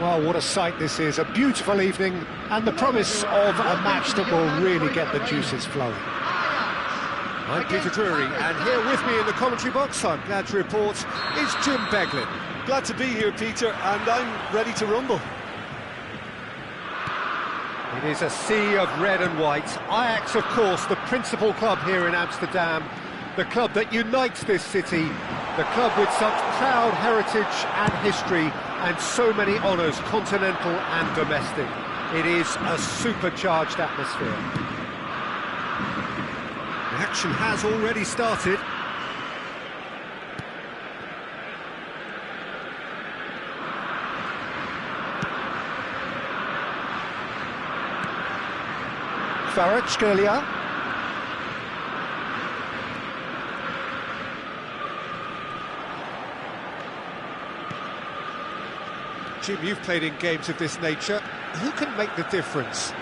Well, what a sight this is, a beautiful evening, and the promise of a match that will really get the juices flowing. I'm Peter Drury, and here with me in the commentary box, I'm glad to report, is Jim Beglin. Glad to be here, Peter, and I'm ready to rumble. It is a sea of red and white. Ajax, of course, the principal club here in Amsterdam, the club that unites this city, the club with such proud heritage and history and so many honours, continental and domestic. It is a supercharged atmosphere. The action has already started. Kvaratskhelia. Jim, you've played in games of this nature. Who can make the difference?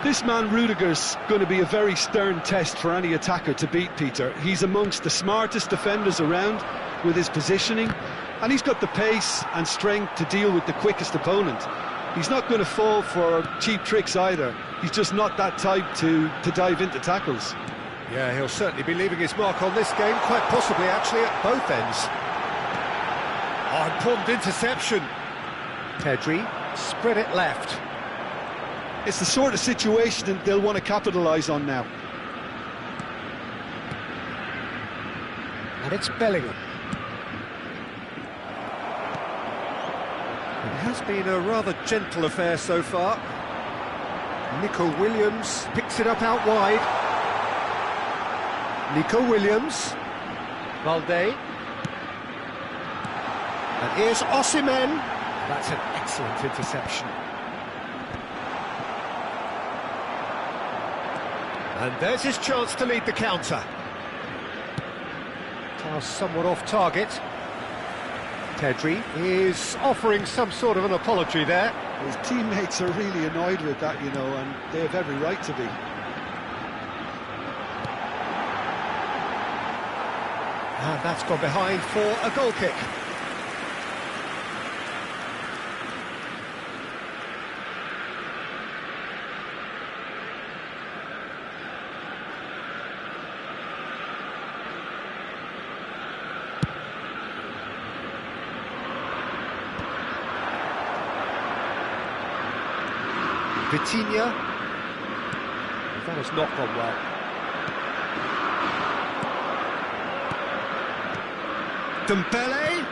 This man Rudiger's going to be a very stern test for any attacker to beat, Peter. He's amongst the smartest defenders around with his positioning, and he's got the pace and strength to deal with the quickest opponent. He's not going to fall for cheap tricks either. He's just not that type to dive into tackles. Yeah, he'll certainly be leaving his mark on this game, quite possibly actually at both ends. Oh, important interception. Pedri, spread it left. It's the sort of situation that they'll want to capitalise on now. And it's Bellingham. It has been a rather gentle affair so far. Nico Williams picks it up out wide. Nico Williams. Valde. And here's Osimhen. That's an excellent interception. And there's his chance to lead the counter. Pass somewhat off target. Pedri is offering some sort of an apology there. His teammates are really annoyed with that, you know, and they have every right to be. And that's gone behind for a goal kick. Vitinha. That has not gone well. Dembele.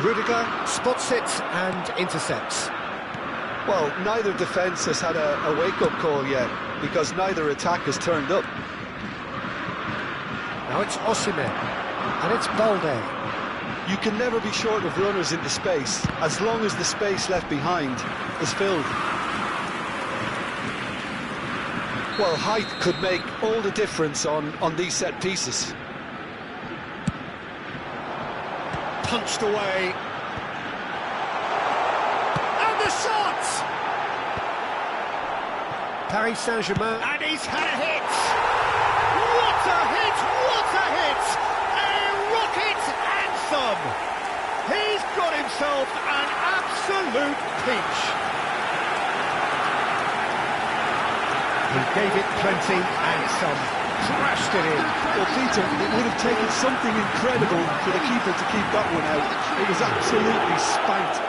Rudiger spots it and intercepts. Well, neither defence has had a wake-up call yet, because neither attack has turned up. Now it's Osimhen, and it's Balde. You can never be short of runners into space, as long as the space left behind is filled. Well, height could make all the difference on these set pieces. Punched away. And the shot! Paris Saint-Germain. And he's had a hit! What a hit! What a hit! A rocket anthem! He's got himself an absolute peach. He gave it plenty and some, crashed it in. Well, Peter, it would have taken something incredible for the keeper to keep that one out. It was absolutely spanked.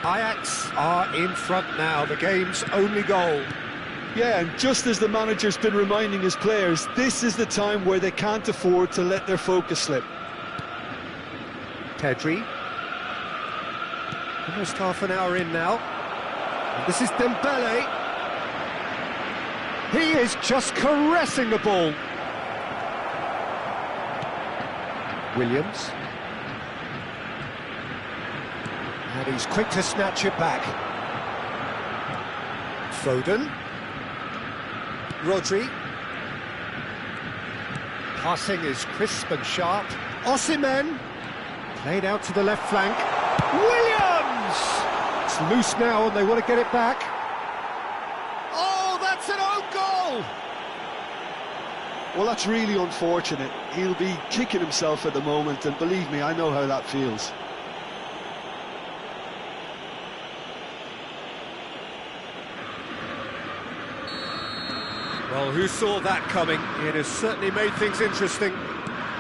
Ajax are in front now, the game's only goal. Yeah, and just as the manager's been reminding his players, this is the time where they can't afford to let their focus slip. Pedri. Almost half an hour in now. And this is Dembele. He is just caressing the ball. Williams. And he's quick to snatch it back. Foden. Rodri. Passing is crisp and sharp. Osimhen. Played out to the left flank. Williams! It's loose now and they want to get it back. Oh, that's an own goal! Well, that's really unfortunate. He'll be kicking himself at the moment, and believe me, I know how that feels. Well, who saw that coming? It has certainly made things interesting.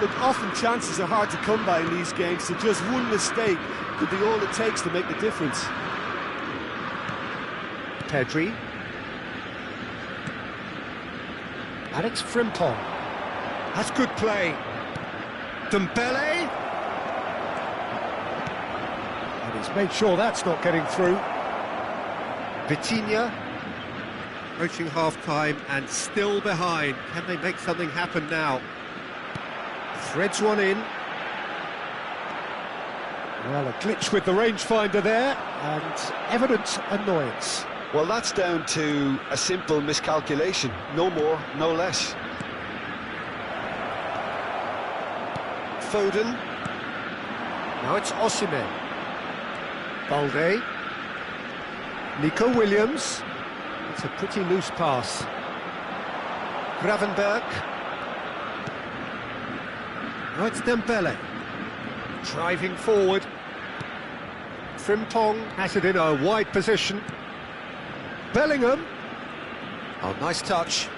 Look, often chances are hard to come by in these games, so just one mistake could be all it takes to make the difference. Pedri. And it's Frimpong. That's good play. Dembele. And he's made sure that's not getting through. Vitinha. Approaching half-time and still behind. Can they make something happen now? Threads one in. Well, a glitch with the rangefinder there, and evident annoyance. Well, that's down to a simple miscalculation. No more, no less. Foden. Now it's Osimhen. Balde. Nico Williams. It's a pretty loose pass. Gravenberg. Now it's Dembele. Driving forward. Frimpong has it in a wide position. Bellingham. Oh, nice touch.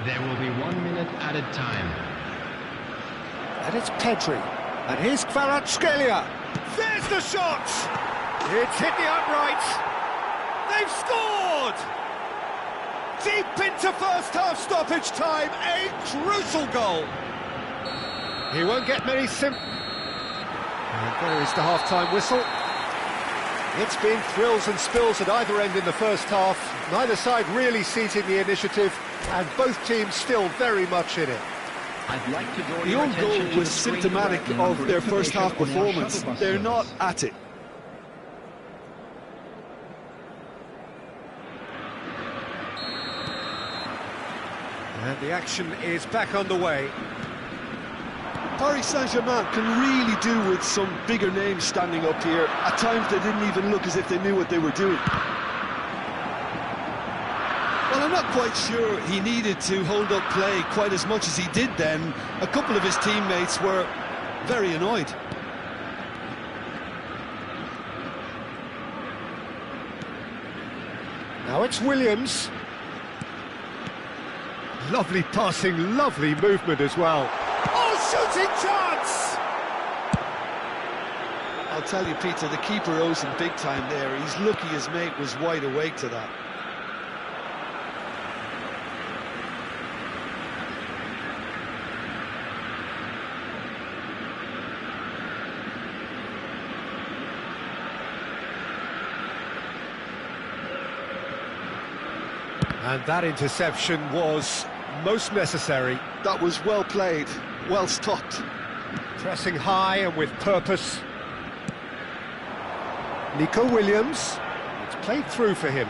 There will be 1 minute added time. And it's Pedri. And here's Kvaratskhelia. There's the shot! It's hit the uprights. They've scored! Deep into first half stoppage time, a crucial goal. He won't get many And there is the half-time whistle. It's been thrills and spills at either end in the first half. Neither side really seizing the initiative, and both teams still very much in it. I'd like to draw The your own attention goal to was the screen symptomatic directly of their first half on your performance. shuttle bus They're not service. at it. And the action is back underway. Paris Saint-Germain can really do with some bigger names standing up here. At times they didn't even look as if they knew what they were doing. Well, I'm not quite sure he needed to hold up play quite as much as he did then. A couple of his teammates were very annoyed. Now it's Williams. Lovely passing, lovely movement as well. Oh, shooting chance! I'll tell you, Peter, the keeper owes him big time there. He's lucky his mate was wide awake to that. And that interception was most necessary. That was well played, well stopped. Pressing high and with purpose. Nico Williams. It's played through for him.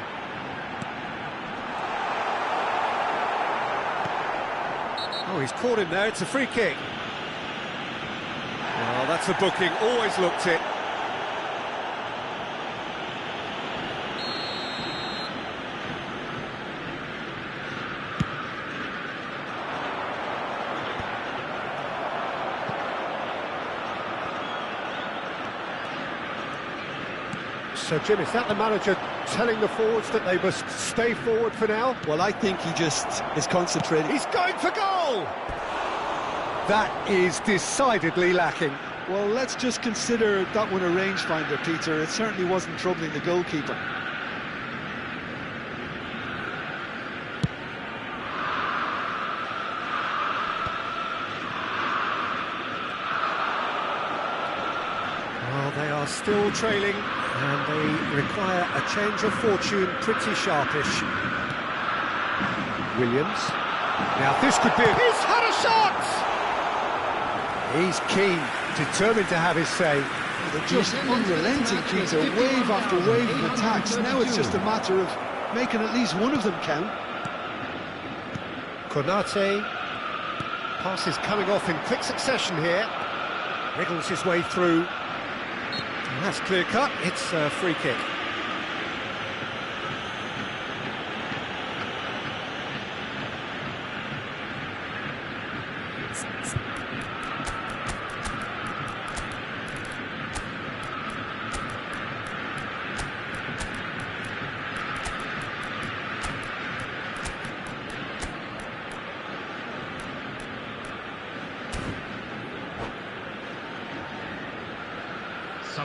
Oh, he's caught him there. It's a free kick. Well, that's a booking. Always looked it. So, Jim, is that the manager telling the forwards that they must stay forward for now? Well, I think he just is concentrating. He's going for goal! That is decidedly lacking. Well, let's just consider that one a rangefinder, Peter. It certainly wasn't troubling the goalkeeper. Well, they are still trailing, and they require a change of fortune pretty sharpish. Williams. Now this could be... He's had a shot! He's keen, determined to have his say. They're just unrelenting, Peter. Wave after wave of attacks. Now it's just a matter of making at least one of them count. Konate. Passes coming off in quick succession here. Wriggles his way through. And that's clear cut. It's a free kick.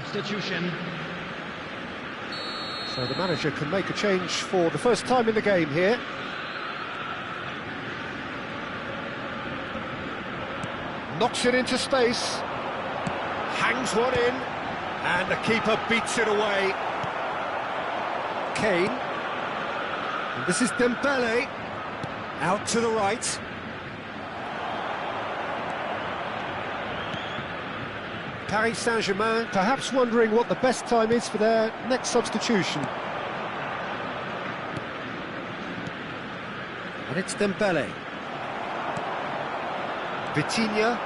Substitution. So the manager can make a change for the first time in the game here. Knocks it into space. Hangs one in. And the keeper beats it away. Kane. And this is Dembele. Out to the right. Paris Saint-Germain perhaps wondering what the best time is for their next substitution. And it's Dembele. Vitinha.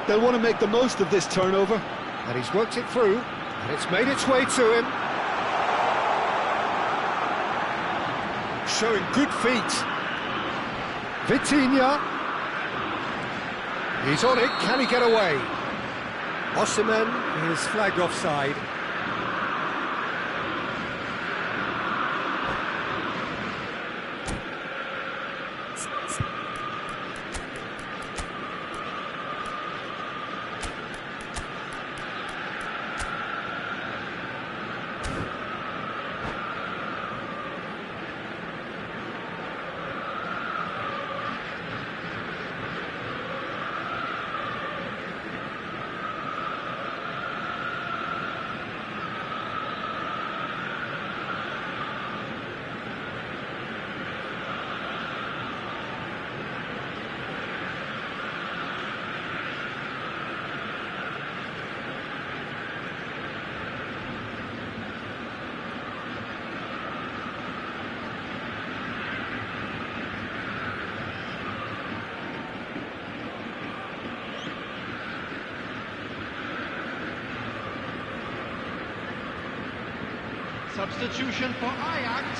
They'll want to make the most of this turnover. And he's worked it through, and it's made its way to him. Showing good feet. Vitinha. He's on it, can he get away? Osimhen is flagged offside. Substitution for Ajax.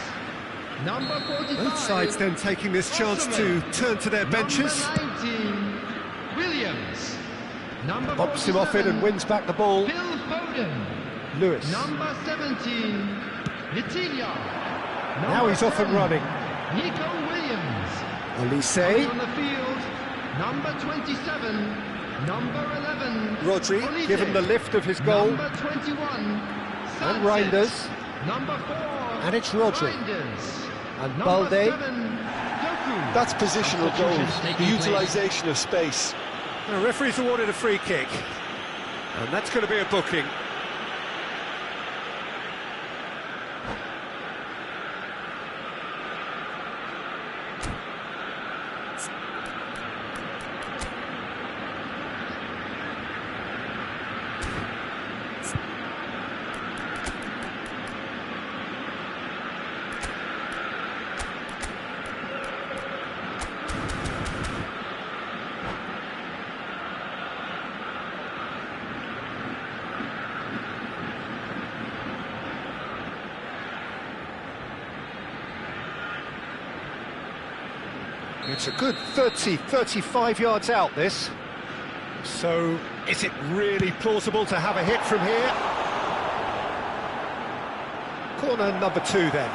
Number 45. Both sides then taking this chance to turn to their benches. Number 19, Williams. Number Pops him off it and wins back the ball. Phil Foden. Lewis. Number 17, Vitinha. Now he's off and running. Nico Williams. Olise. On the field, number 27, number 11. Rodri, Olise. given the lift of his goal. Number 21, And Sanchez. Reinders. Number 4, And it's Rodri. Reinders. And Number Balde. 7, Doku. That's positional goals, the utilisation of space. The referee's awarded a free kick. And that's going to be a booking. It's a good 35 yards out, this. So, is it really plausible to have a hit from here? Corner number 2 then.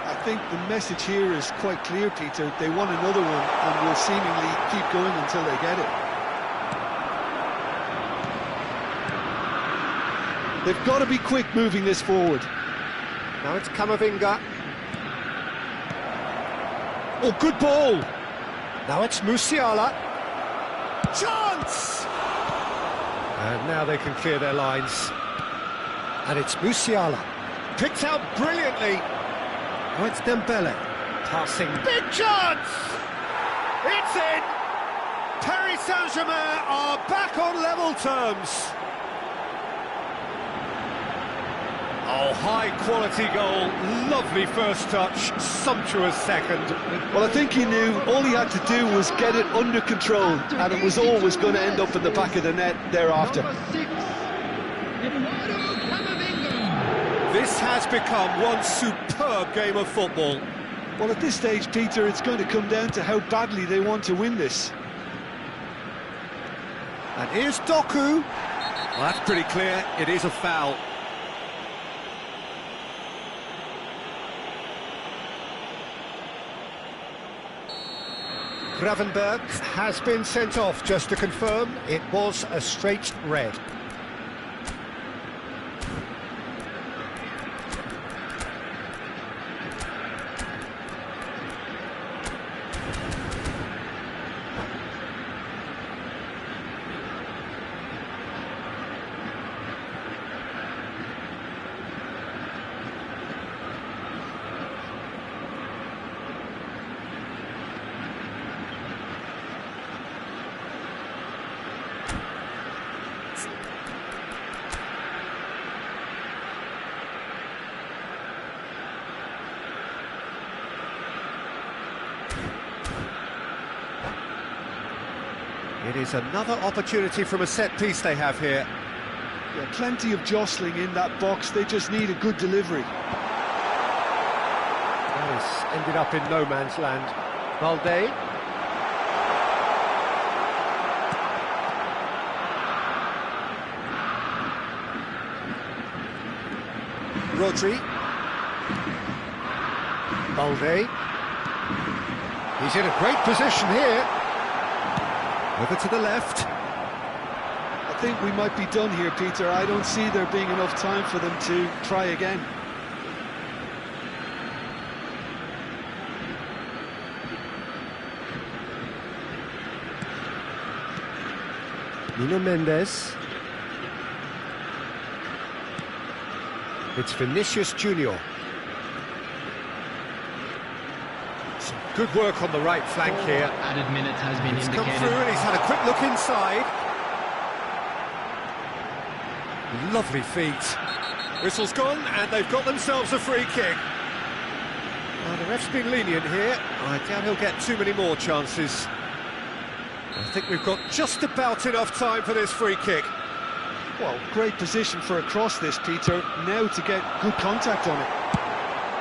I think the message here is quite clear, Peter. They want another one and will seemingly keep going until they get it. They've got to be quick moving this forward. Now it's Camavinga. Oh, good ball! Now it's Musiala. Chance! And now they can clear their lines. And it's Musiala. Picked out brilliantly. Oh, it's Dembele. Passing. Big chance! It's in! Paris Saint-Germain are back on level terms. Oh, high-quality goal. Lovely first touch. Sumptuous second. Well, I think he knew all he had to do was get it under control, and it was always going to end up in the back of the net thereafter. Number 6, Eduardo Camavinga. This has become one superb game of football. Well, at this stage, Peter, it's going to come down to how badly they want to win this. And here's Doku. Well, that's pretty clear. It is a foul. Gravenberg has been sent off, just to confirm. It was a straight red. It is another opportunity from a set piece they have here. Yeah, plenty of jostling in that box, they just need a good delivery. That has ended up in no man's land. Valde. Rodri. Valde. He's in a great position here. Over to the left. I think we might be done here, Peter. I don't see there being enough time for them to try again. Nuno Mendes. It's Vinicius Junior. Some good work on the right flank here. Added minute has been He's indicated. come through and he's had a quick look inside. Lovely feet. Whistle's gone and they've got themselves a free kick. Well, the ref's been lenient here. I doubt he'll get too many more chances. I think we've got just about enough time for this free kick. Well, great position for a cross this, Peter. Now to get good contact on it.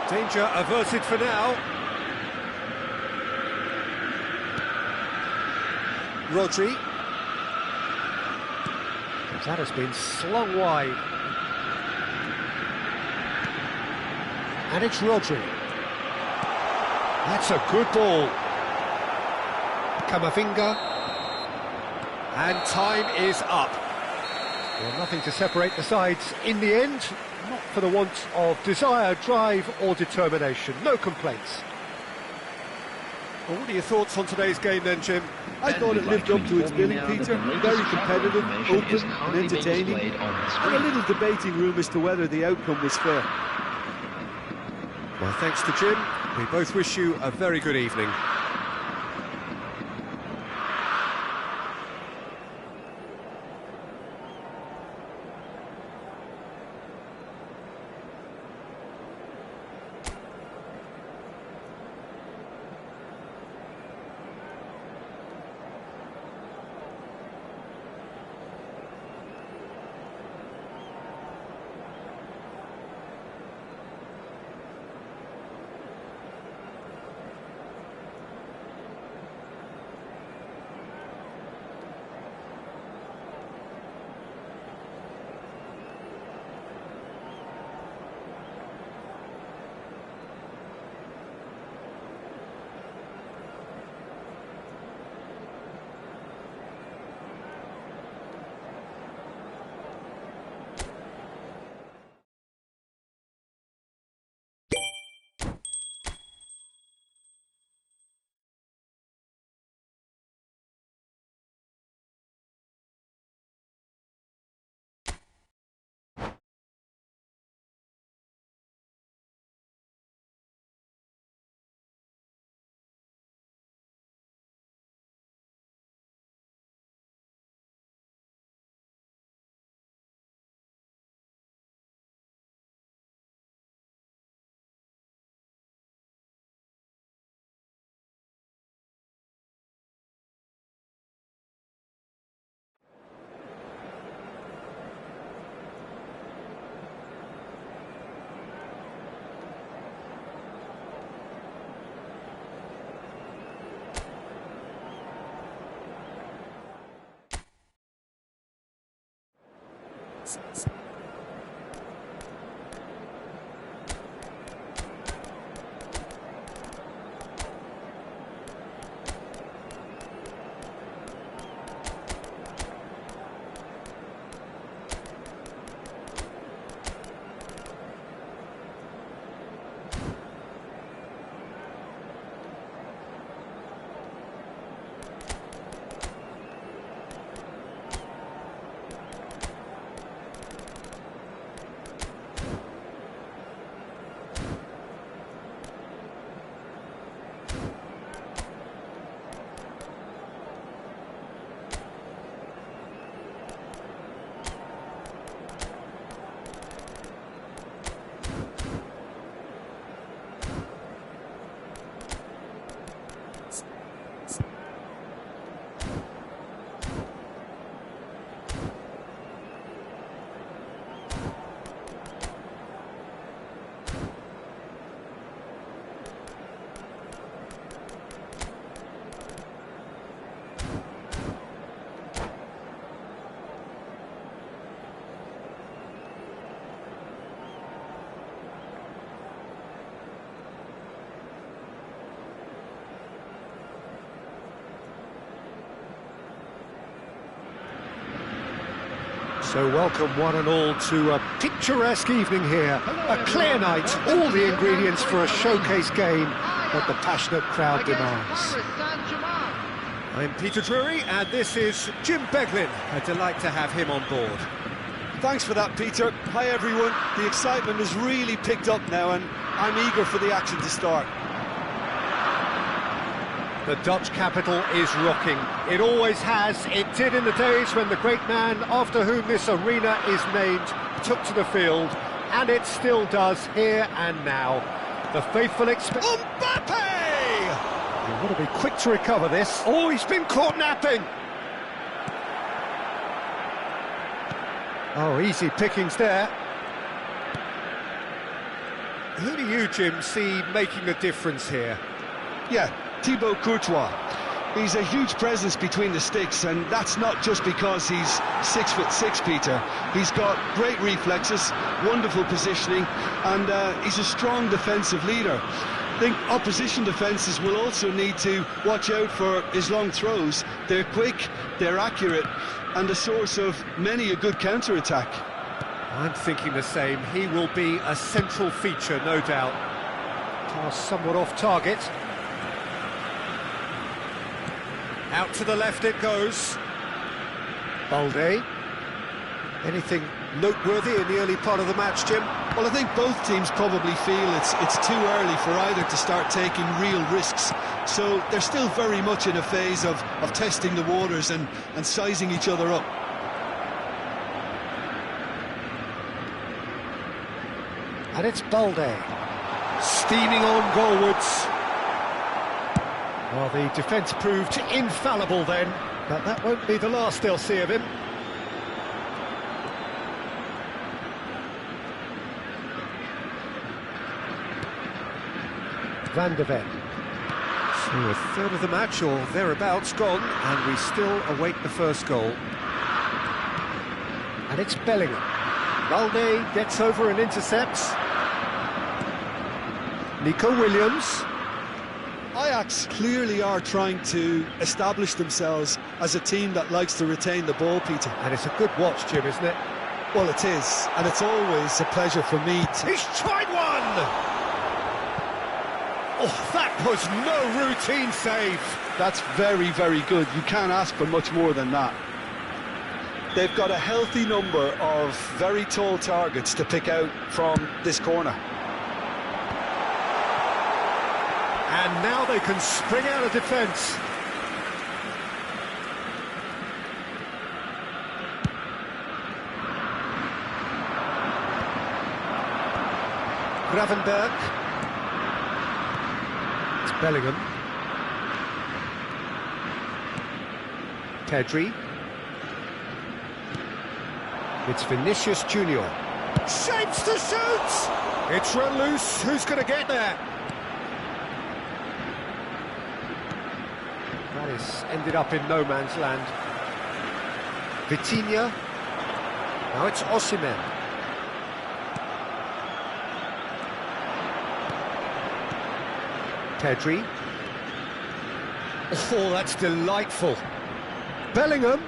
Danger averted for now. Rodri. That has been slung wide. And it's Rodri. That's a good ball. Camavinga. And time is up. Well, nothing to separate the sides in the end, not for the want of desire, drive or determination. No complaints. Well, what are your thoughts on today's game then, Jim? I thought it lived up to its billing, Peter. Very competitive, open and entertaining. And a little debating room as to whether the outcome was fair. Well, thanks to Jim. We both wish you a very good evening. So welcome one and all to a picturesque evening here, a clear night, all the ingredients for a showcase game that the passionate crowd demands. I'm Peter Drury and this is Jim Beglin. A delight to have him on board. Thanks for that, Peter. Hi, everyone. The excitement has really picked up now, and I'm eager for the action to start. The Dutch capital is rocking. It always has. It did in the days when the great man after whom this arena is named took to the field, and it still does here and now. The faithful expect... Mbappe! You want to be quick to recover this. Oh, he's been caught napping. Oh, easy pickings there. Who do you, Jim, see making the difference here? Yeah, Thibaut Courtois. He's a huge presence between the sticks, and that's not just because he's 6'6", Peter. He's got great reflexes, wonderful positioning, and he's a strong defensive leader. I think opposition defences will also need to watch out for his long throws. They're quick, they're accurate, and a source of many a good counter-attack. I'm thinking the same. He will be a central feature, no doubt. Pass somewhat off target. Out to the left it goes. Balde. Anything noteworthy in the early part of the match, Jim? Well, I think both teams probably feel it's too early for either to start taking real risks. So they're still very much in a phase of testing the waters and sizing each other up. And it's Balde. Steaming on goalwards. Well, the defence proved infallible then, but that won't be the last they'll see of him. Van de Ven. So a third of the match, or thereabouts, gone, and we still await the first goal. And it's Bellingham. Balde gets over and intercepts. Nico Williams. Ajax clearly are trying to establish themselves as a team that likes to retain the ball, Peter. And it's a good watch, Jim, isn't it? Well, it is, and it's always a pleasure for me to... He's tried one! Oh, that was no routine save. That's very, very good. You can't ask for much more than that. They've got a healthy number of very tall targets to pick out from this corner. And now they can spring out of defence. Gravenberg. It's Bellingham. Pedri. It's Vinicius Junior. Shapes to shoot! It's run loose. Who's going to get there? That is ended up in no man's land. Vitinha. Now it's Osimhen. Pedri. Oh, that's delightful. Bellingham.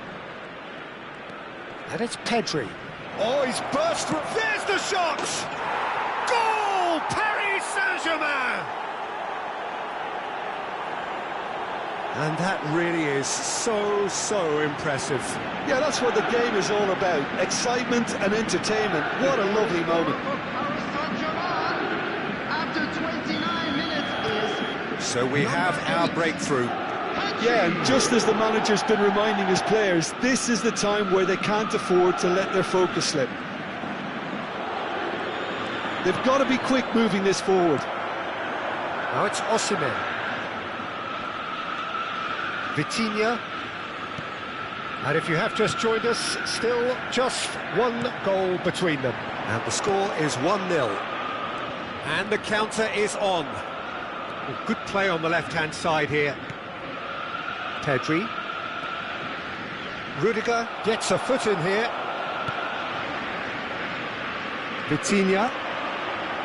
And it's Pedri. Oh, he's burst through. There's the shot! Goal! Paris Saint-Germain! And that really is so impressive. Yeah, that's what the game is all about. Excitement and entertainment. What a lovely moment. Paris Saint-Germain, after 29 minutes, is... So we have our breakthrough. Yeah, and just as the manager's been reminding his players, this is the time where they can't afford to let their focus slip. They've got to be quick moving this forward. Now it's Osimhen. Vitinha. And if you have just joined us, still just one goal between them. And the score is 1-0. And the counter is on. Well, good play on the left-hand side here. Pedri. Rudiger gets a foot in here. Vitinha.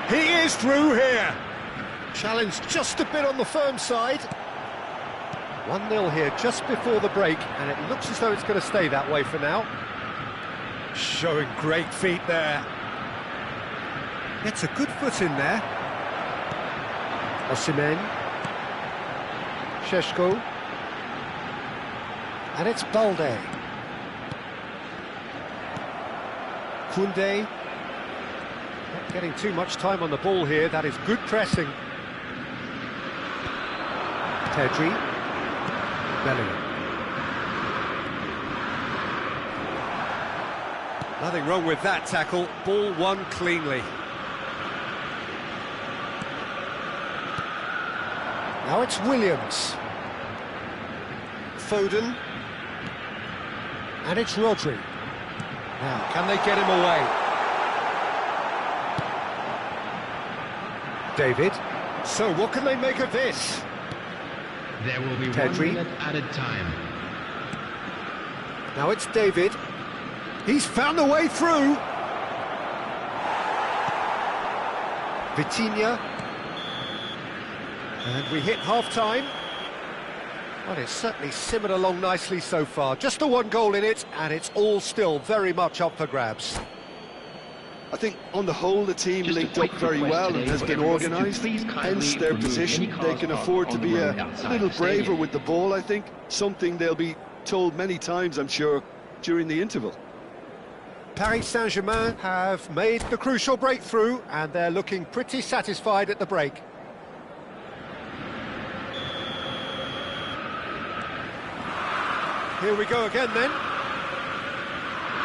He is through here. Challenge just a bit on the firm side. 1-0 here just before the break, and it looks as though it's going to stay that way for now. Showing great feet there. Gets a good foot in there. Osimhen. Šeško. And it's Balde. Koundé. Not getting too much time on the ball here. That is good pressing. Pedri. Bellingham. Nothing wrong with that tackle. Ball won cleanly. Now it's Williams. Foden. And it's Rodri. Now, can they get him away? David. So, what can they make of this? There will be Pedri. 1 minute added time. Now it's David. He's found a way through. Vitinha. And we hit half-time. Well, it's certainly simmered along nicely so far. Just the one goal in it, and it's all still very much up for grabs. I think on the whole the team linked up very well and has been organised, hence their position. They can afford to be a little braver with the ball, I think, something they'll be told many times, I'm sure, during the interval. Paris Saint-Germain have made the crucial breakthrough, and they're looking pretty satisfied at the break. Here we go again then.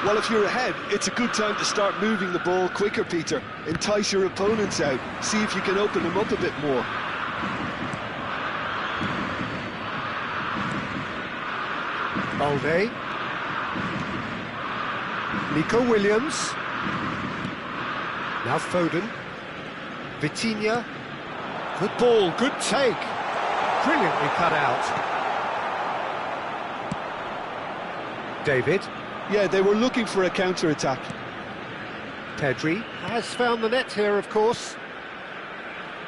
Well, if you're ahead, it's a good time to start moving the ball quicker, Peter. Entice your opponents out. See if you can open them up a bit more. Balde. Nico Williams. Now Foden. Vitinha. Good ball, good take. Brilliantly cut out. David. Yeah, they were looking for a counter-attack. Pedri has found the net here, of course.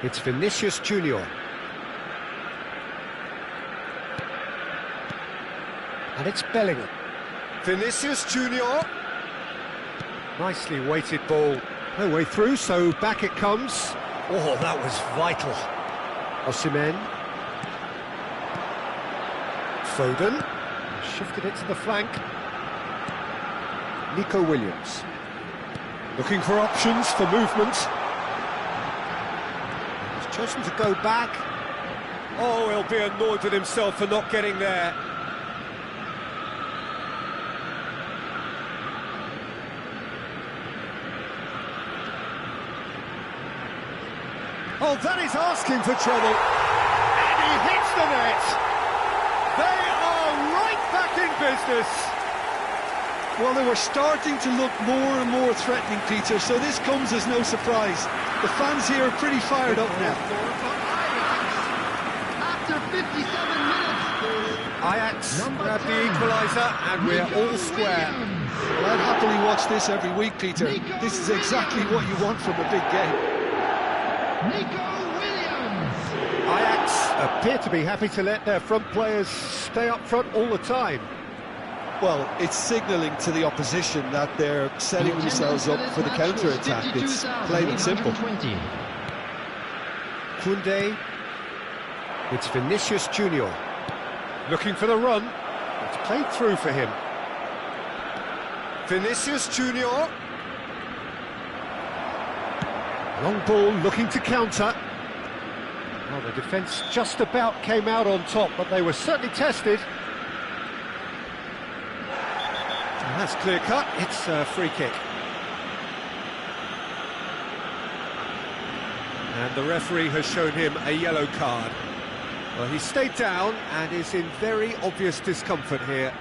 It's Vinicius Junior. And it's Bellingham. Vinicius Junior. Nicely weighted ball. No way through, so back it comes. Oh, that was vital. Osimhen. Foden. Shifted it to the flank. Nico Williams. Looking for options for movement. He's chosen to go back. Oh, he'll be annoyed with himself for not getting there. Oh, that is asking for trouble. And he hits the net! They are right back in business! Well, they were starting to look more and more threatening, Peter, so this comes as no surprise. The fans here are pretty fired up now. After 57 minutes, Ajax grab the equaliser, and we're all square. Well, I'd happily watch this every week, Peter. This is exactly what you want from a big game. Nico Williams. Ajax appear to be happy to let their front players stay up front all the time. Well, it's signalling to the opposition that they're setting themselves up for the counter-attack. It's plain and simple. Koundé. It's Vinicius Junior. Looking for the run. It's played through for him. Vinicius Junior. Long ball looking to counter. Well, the defence just about came out on top, but they were certainly tested. And that's clear cut. It's a free kick. And the referee has shown him a yellow card. Well, he stayed down and is in very obvious discomfort here.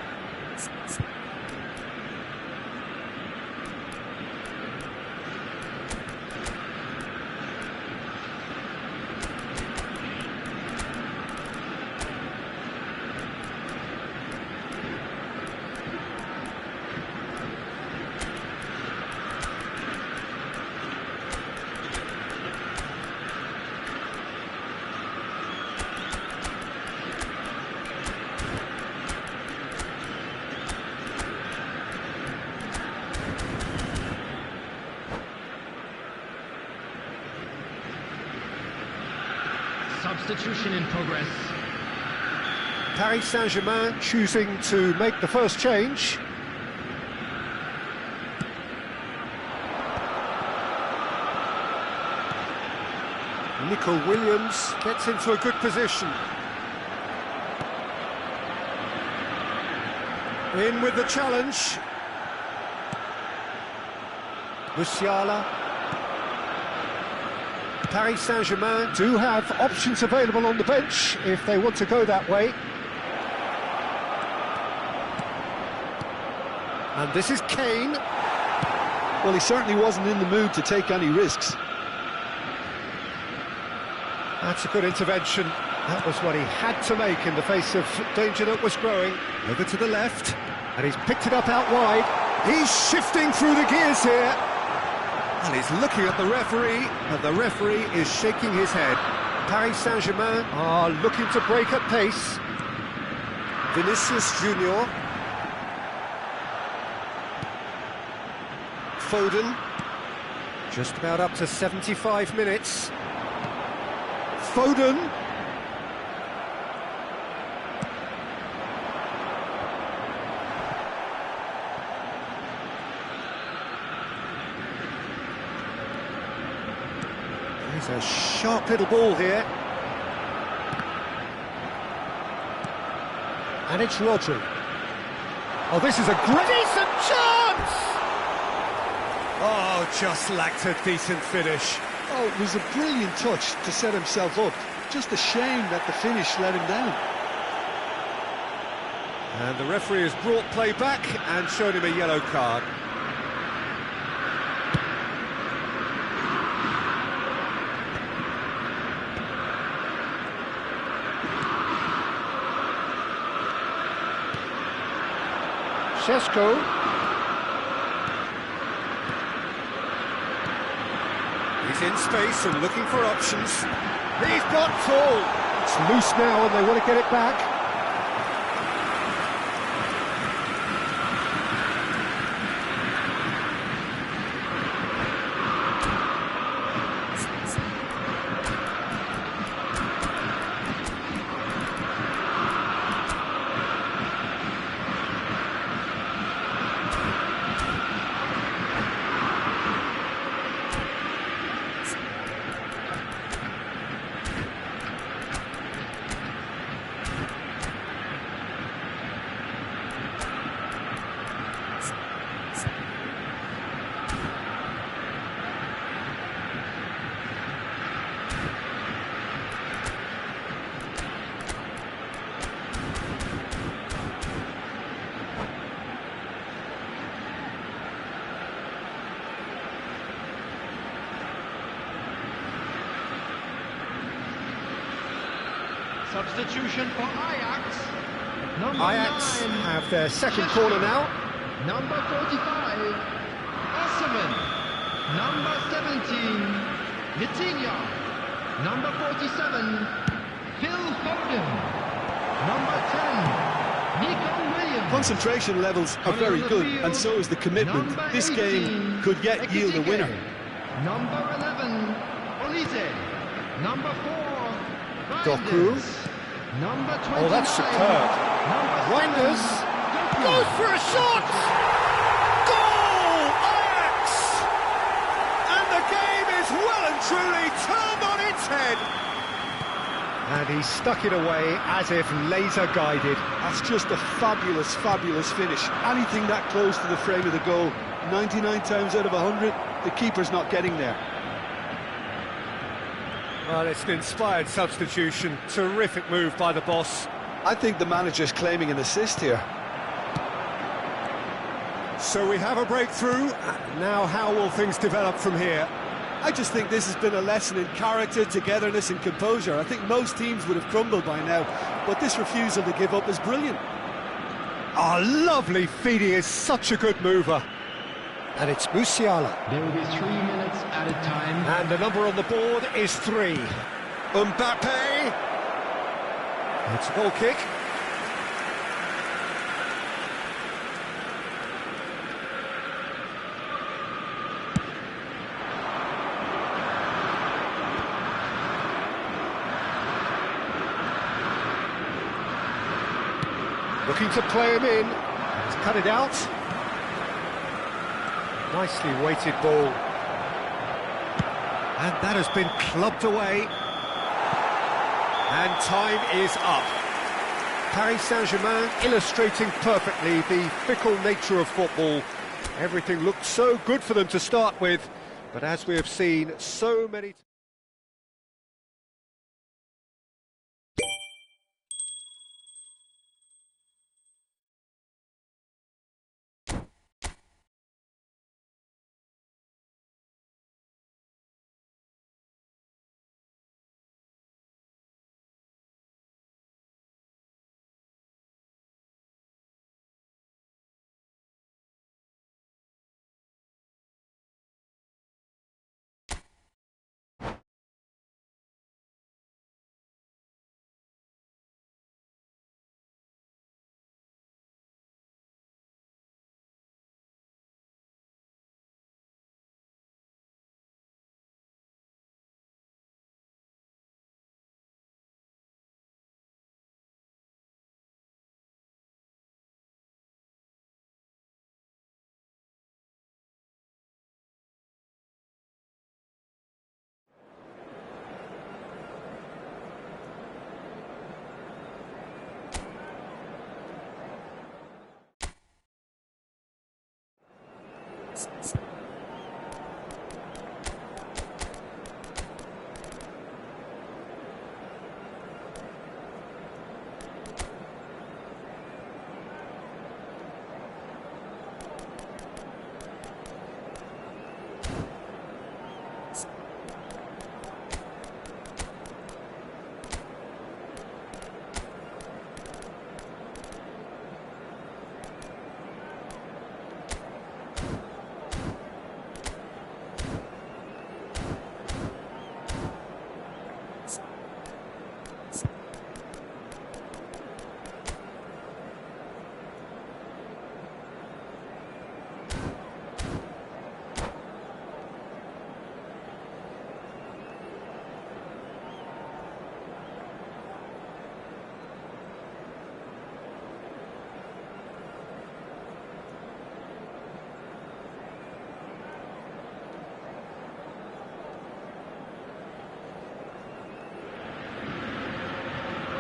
Substitution in progress. Paris Saint-Germain choosing to make the first change. Nico Williams gets into a good position. In with the challenge. Musiala. Paris Saint-Germain do have options available on the bench if they want to go that way. And this is Kane. Well, he certainly wasn't in the mood to take any risks. That's a good intervention. That was what he had to make in the face of danger that was growing. Over to the left, and he's picked it up out wide. He's shifting through the gears here. And he's looking at the referee, and the referee is shaking his head. Paris Saint-Germain are looking to break at pace. Vinicius Junior. Foden. Just about up to 75 minutes. Foden. There's a sharp little ball here. And it's Rodri. Oh, this is a great... Decent chance! Oh, just lacked a decent finish. Oh, it was a brilliant touch to set himself up. Just a shame that the finish let him down. And the referee has brought play back and shown him a yellow card. Šeško. He's in space and looking for options. He's got tall. It's loose now and they want to get it back. Substitution for Ajax. Number Ajax 9. have their second corner now. number 45, Osimhen, number 17, Vitinha, number 47, Phil Foden, number 10, Nico Williams. Concentration levels are very good, and so is the commitment. This game could yet yield a winner. Number 11, Olise. Number 4, Doku. Number 29. Oh, that's superb. Reinders goes for a shot! Goal! Ajax! And the game is well and truly turned on its head. And he stuck it away as if laser guided. That's just a fabulous, fabulous finish. Anything that close to the frame of the goal, 99 times out of 100, the keeper's not getting there. Well, it's an inspired substitution. Terrific move by the boss. I think the manager's claiming an assist here. So we have a breakthrough. Now how will things develop from here? I just think this has been a lesson in character, togetherness and composure. I think most teams would have crumbled by now, but this refusal to give up is brilliant. Oh, lovely feed. He is such a good mover. And it's Musiala. There will be 3 minutes at a time. And the number on the board is 3. Mbappe. It's a goal kick. Looking to play him in. He's cut it out. Nicely weighted ball. And that has been clubbed away. And time is up. Paris Saint-Germain illustrating perfectly the fickle nature of football. Everything looked so good for them to start with, but as we have seen so many...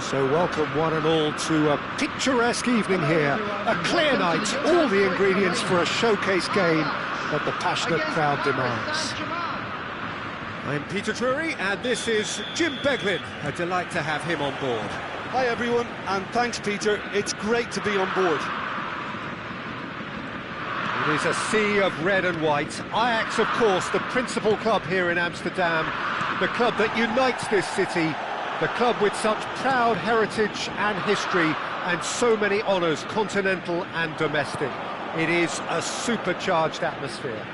So welcome one and all to a picturesque evening here, a clear night, all the ingredients for a showcase game that the passionate crowd demands. I'm Peter Drury and this is Jim Beglin. A delight to have him on board. Hi everyone, and thanks Peter, it's great to be on board. It is a sea of red and white. Ajax, of course, the principal club here in Amsterdam, the club that unites this city, the club with such proud heritage and history and so many honours, continental and domestic. It is a supercharged atmosphere.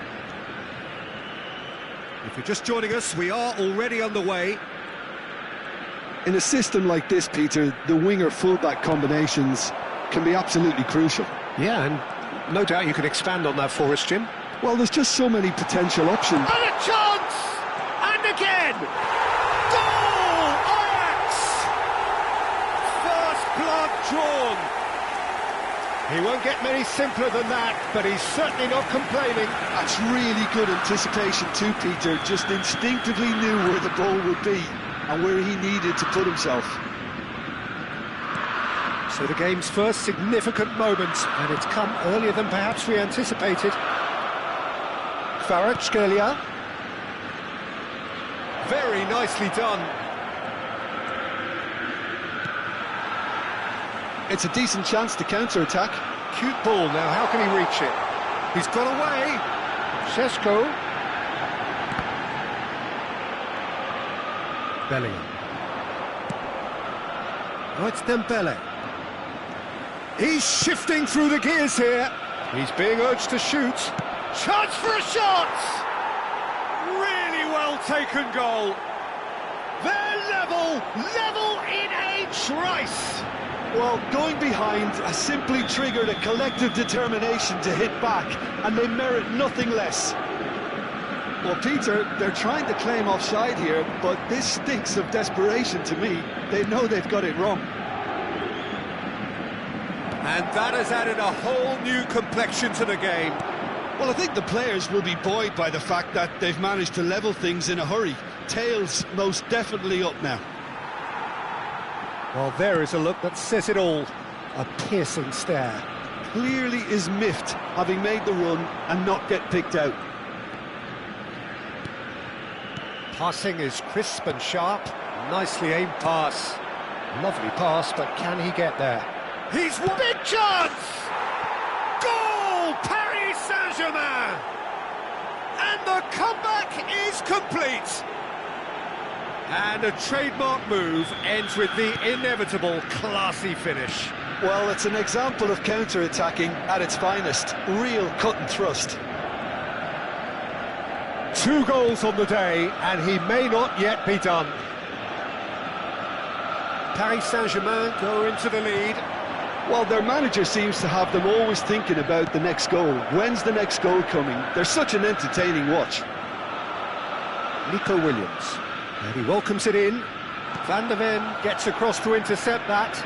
If you're just joining us, we are already on the way. In a system like this, Peter, the winger-fullback combinations can be absolutely crucial. Yeah, and no doubt you can expand on that for us, Jim. Well, there's just so many potential options. And a chance! And again! Goal! Ajax! First blood drawn. He won't get many simpler than that, but he's certainly not complaining. That's really good anticipation too, Peter. Just instinctively knew where the ball would be and where he needed to put himself. So the game's first significant moment, and it's come earlier than perhaps we anticipated. Kvaratskhelia. Very nicely done. It's a decent chance to counter-attack. Cute ball now, how can he reach it? He's got away. Šeško. Bellingham. Oh, it's Dembele. He's shifting through the gears here. He's being urged to shoot. Chance for a shot! Really well taken goal. They're level in a trice. Well, going behind has simply triggered a collective determination to hit back, and they merit nothing less. Well, Peter, they're trying to claim offside here, but this stinks of desperation to me. They know they've got it wrong. And that has added a whole new complexion to the game. Well, I think the players will be buoyed by the fact that they've managed to level things in a hurry. Tails most definitely up now. Well, there is a look that says it all. A piercing stare. Clearly is miffed, having made the run and not get picked out. Passing is crisp and sharp. Nicely aimed pass. Lovely pass, but can he get there? He's one big chance! Goal! Paris Saint-Germain! And the comeback is complete. And a trademark move ends with the inevitable classy finish. Well, it's an example of counter-attacking at its finest. Real cut and thrust. 2 goals on the day, and he may not yet be done. Paris Saint-Germain go into the lead. Well, their manager seems to have them always thinking about the next goal. When's the next goal coming? They're such an entertaining watch. Nico Williams. And he welcomes it in. Van der Ven gets across to intercept that.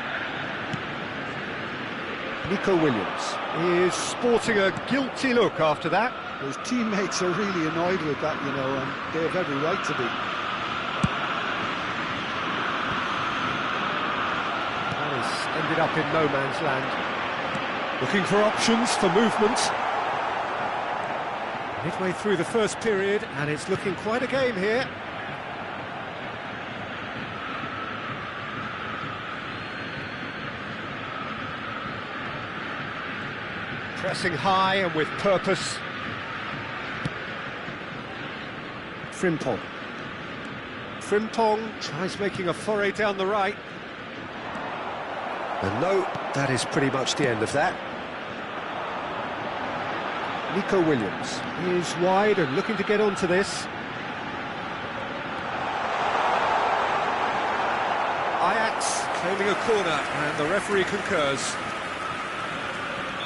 Nico Williams is sporting a guilty look after that. His teammates are really annoyed with that, you know, and they have every right to be. And he's ended up in no man's land. Looking for options for movement. Midway through the first period, and it's looking quite a game here. Pressing high and with purpose. Frimpong. Frimpong tries making a foray down the right. And no, that is pretty much the end of that. Nico Williams is wide and looking to get onto this. Ajax claiming a corner, and the referee concurs.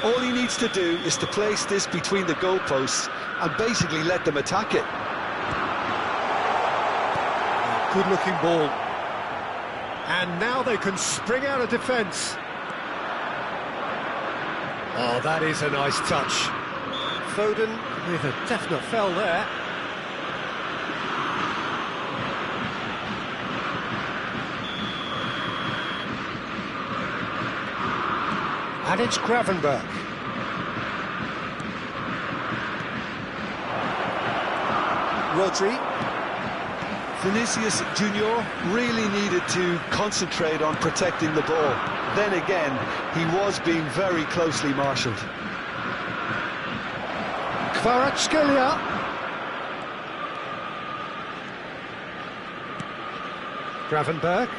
All he needs to do is to place this between the goalposts and basically let them attack it. Good-looking ball. And now they can spring out of defence. Oh, that is a nice touch. Foden with a definite foul there. And it's Gravenberch. Rodri. Vinicius Junior really needed to concentrate on protecting the ball. Then again, he was being very closely marshalled. Kvaratskhelia. Gravenberch.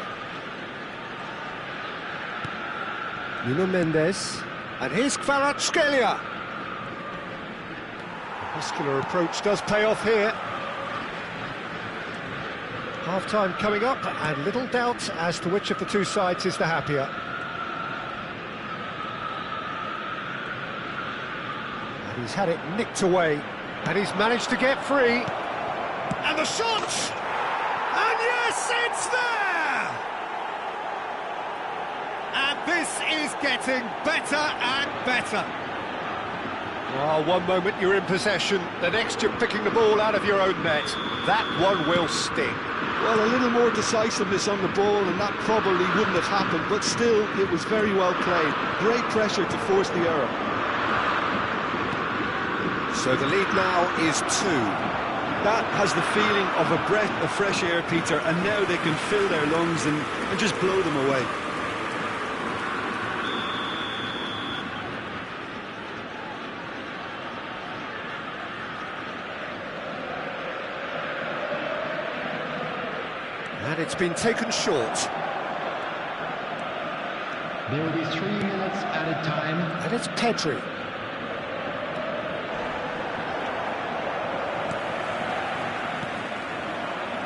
Nuno Mendes. And here's Kvaratskhelia. Muscular approach does pay off here. Half-time coming up, and little doubt as to which of the two sides is the happier. And he's had it nicked away, and he's managed to get free. And the shot! And yes, it's there! And this is getting better and better. Well, one moment you're in possession, the next you're picking the ball out of your own net. That one will sting. Well, a little more decisiveness on the ball, and that probably wouldn't have happened, but still, it was very well played. Great pressure to force the error. So the lead now is 2. That has the feeling of a breath of fresh air, Peter, and now they can fill their lungs and just blow them away. And it's been taken short. There will be 3 minutes added time. And it's Pedri.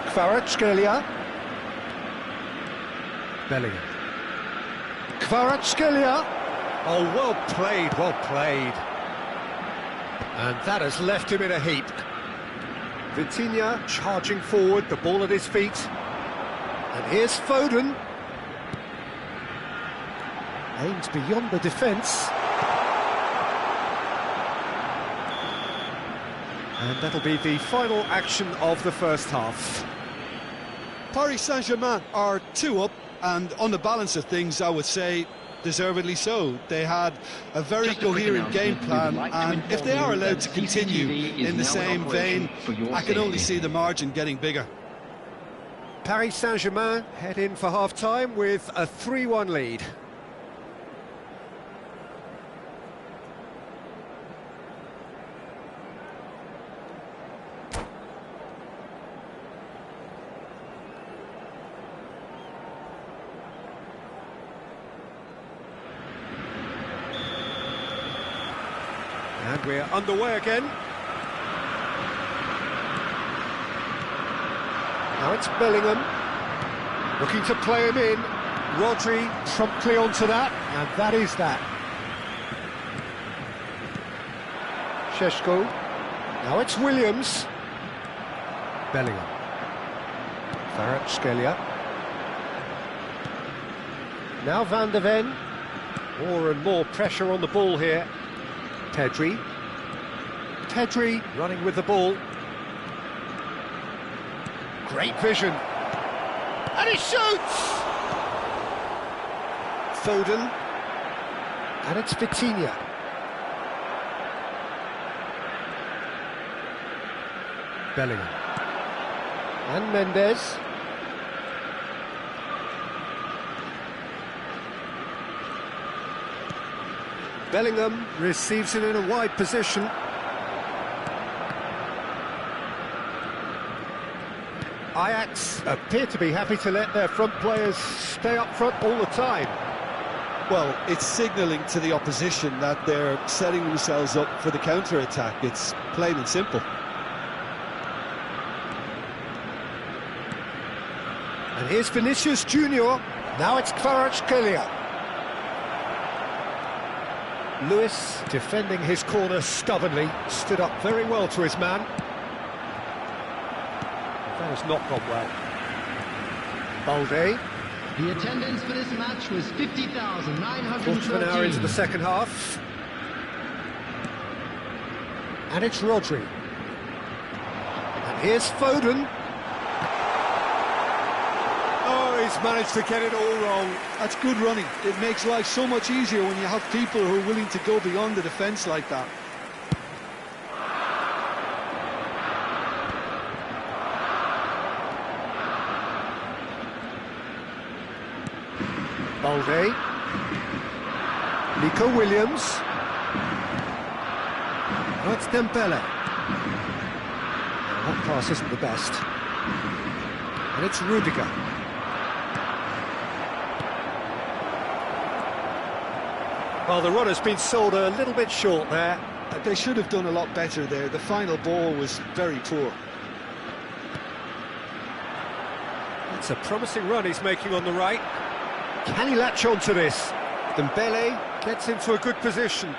Kvaratskhelia. Bellingham. Kvaratskhelia. Oh, well played, well played. And that has left him in a heap. Vitinha charging forward, the ball at his feet. And here's Foden. Aims beyond the defence. And that'll be the final action of the first half. Paris Saint-Germain are 2 up, and on the balance of things, I would say deservedly so. They had a very coherent game plan, and if they are allowed to continue in the same vein, I can only see the margin getting bigger. Paris Saint-Germain head in for half-time with a 3-1 lead. And we're underway again. Now it's Bellingham, looking to play him in. Rodri promptly onto that, and that is that. Šeško, now it's Williams. Bellingham. Kvaratskhelia. Now Van de Ven. More and more pressure on the ball here. Pedri. Pedri running with the ball. Great vision. And he shoots! Foden. And it's Vitinha. Bellingham. And Mendes. Bellingham receives it in a wide position. Ajax appear to be happy to let their front players stay up front all the time. Well, it's signalling to the opposition that they're setting themselves up for the counter-attack. It's plain and simple. And here's Vinicius Junior. Now it's Kvaratskhelia. Lewis, defending his corner stubbornly, stood up very well to his man. That has not gone well. Balde. The attendance for this match was 50,913. Quarter of an hour into the second half. And it's Rodri. And here's Foden. Oh, he's managed to get it all wrong. That's good running. It makes life so much easier when you have people who are willing to go beyond the defence like that. Balde. Nico Williams. Oh, it's Dembele. That pass isn't the best. And it's Rudiger. Well, the run has been sold a little bit short there. They should have done a lot better there. The final ball was very poor. It's a promising run he's making on the right. Can he latch on to this? Dembele gets into a good position.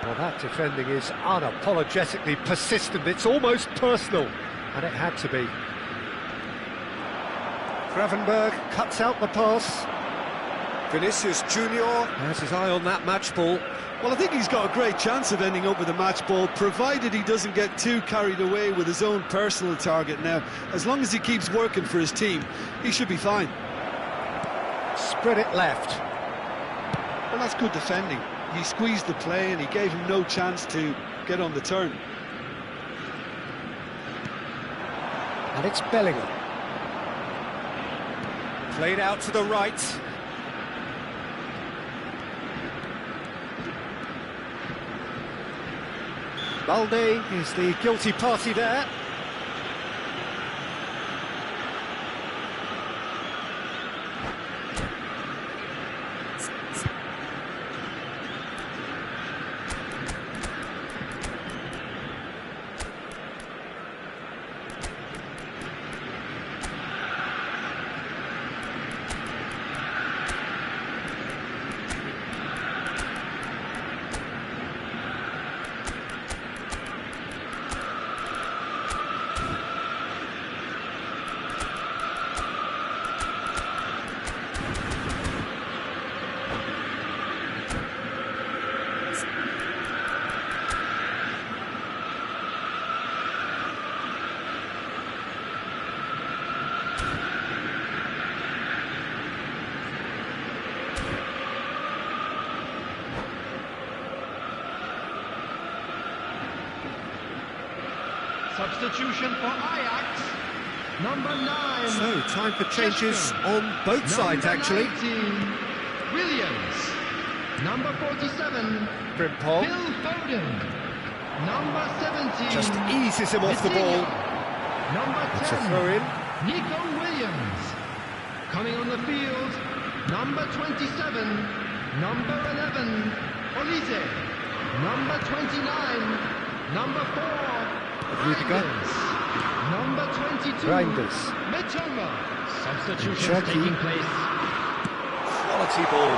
Well, that defending is unapologetically persistent. It's almost personal, and it had to be. Gravenberg cuts out the pass. Vinicius Junior has his eye on that match ball. Well, I think he's got a great chance of ending up with a match ball, provided he doesn't get too carried away with his own personal target now. As long as he keeps working for his team, he should be fine. Spread it left. Well, that's good defending. He squeezed the play and he gave him no chance to get on the turn. And it's Bellingham. Played out to the right. Balde is the guilty party there. Substitution for Ajax, number 9. So, time for changes on both sides, actually. 19, Williams. Number 47, Frimpong Phil Foden. Number 17, just eases him off the ball. Number It's a 10, throw in. Nico Williams. Coming on the field, number 27, number 11, Olise. Number 29, number 4, Rudiger. Number 22, Reinders. Mitoma. Substitutions Cherki. taking place. Quality ball.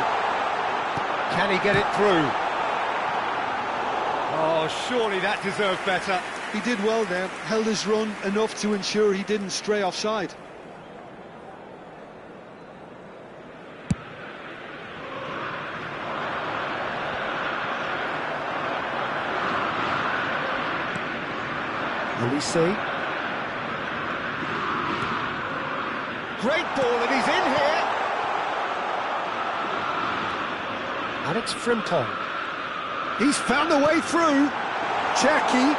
Can he get it through? Oh, surely that deserved better. He did well there, held his run enough to ensure he didn't stray offside. Olise. Great ball, and he's in here. And it's Frimpong. He's found a way through. Cherki.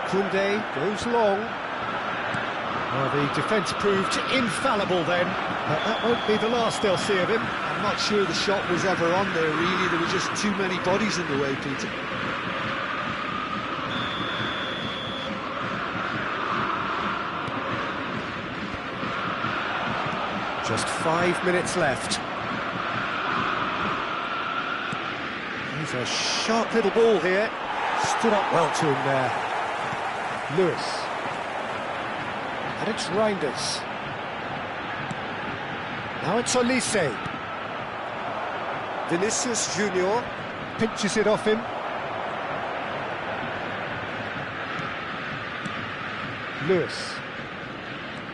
Koundé goes long. Well, the defence proved infallible then, but that won't be the last they'll see of him. I'm not sure the shot was ever on there, really. There were just too many bodies in the way, Peter. Just 5 minutes left. He's a sharp little ball here. Stood up well to him there. Lewis. And it's Reinders. Now it's Olise. Vinicius Junior pinches it off him. Lewis.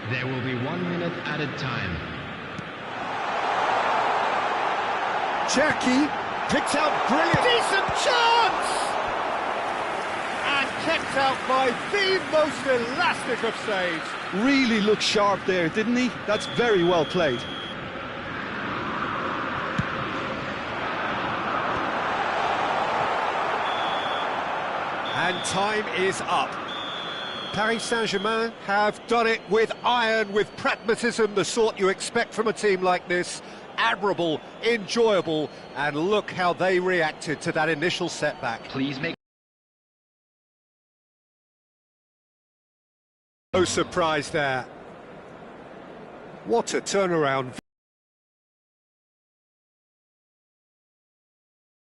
There will be 1 minute added time. Cherki picked out brilliant. Decent chance! And kept out by the most elastic of saves. Really looked sharp there, didn't he? That's very well played. And time is up. Paris Saint-Germain have done it with iron, with pragmatism, the sort you expect from a team like this. Admirable, enjoyable, and look how they reacted to that initial setback. Please make... No surprise there. What a turnaround.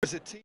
As a team.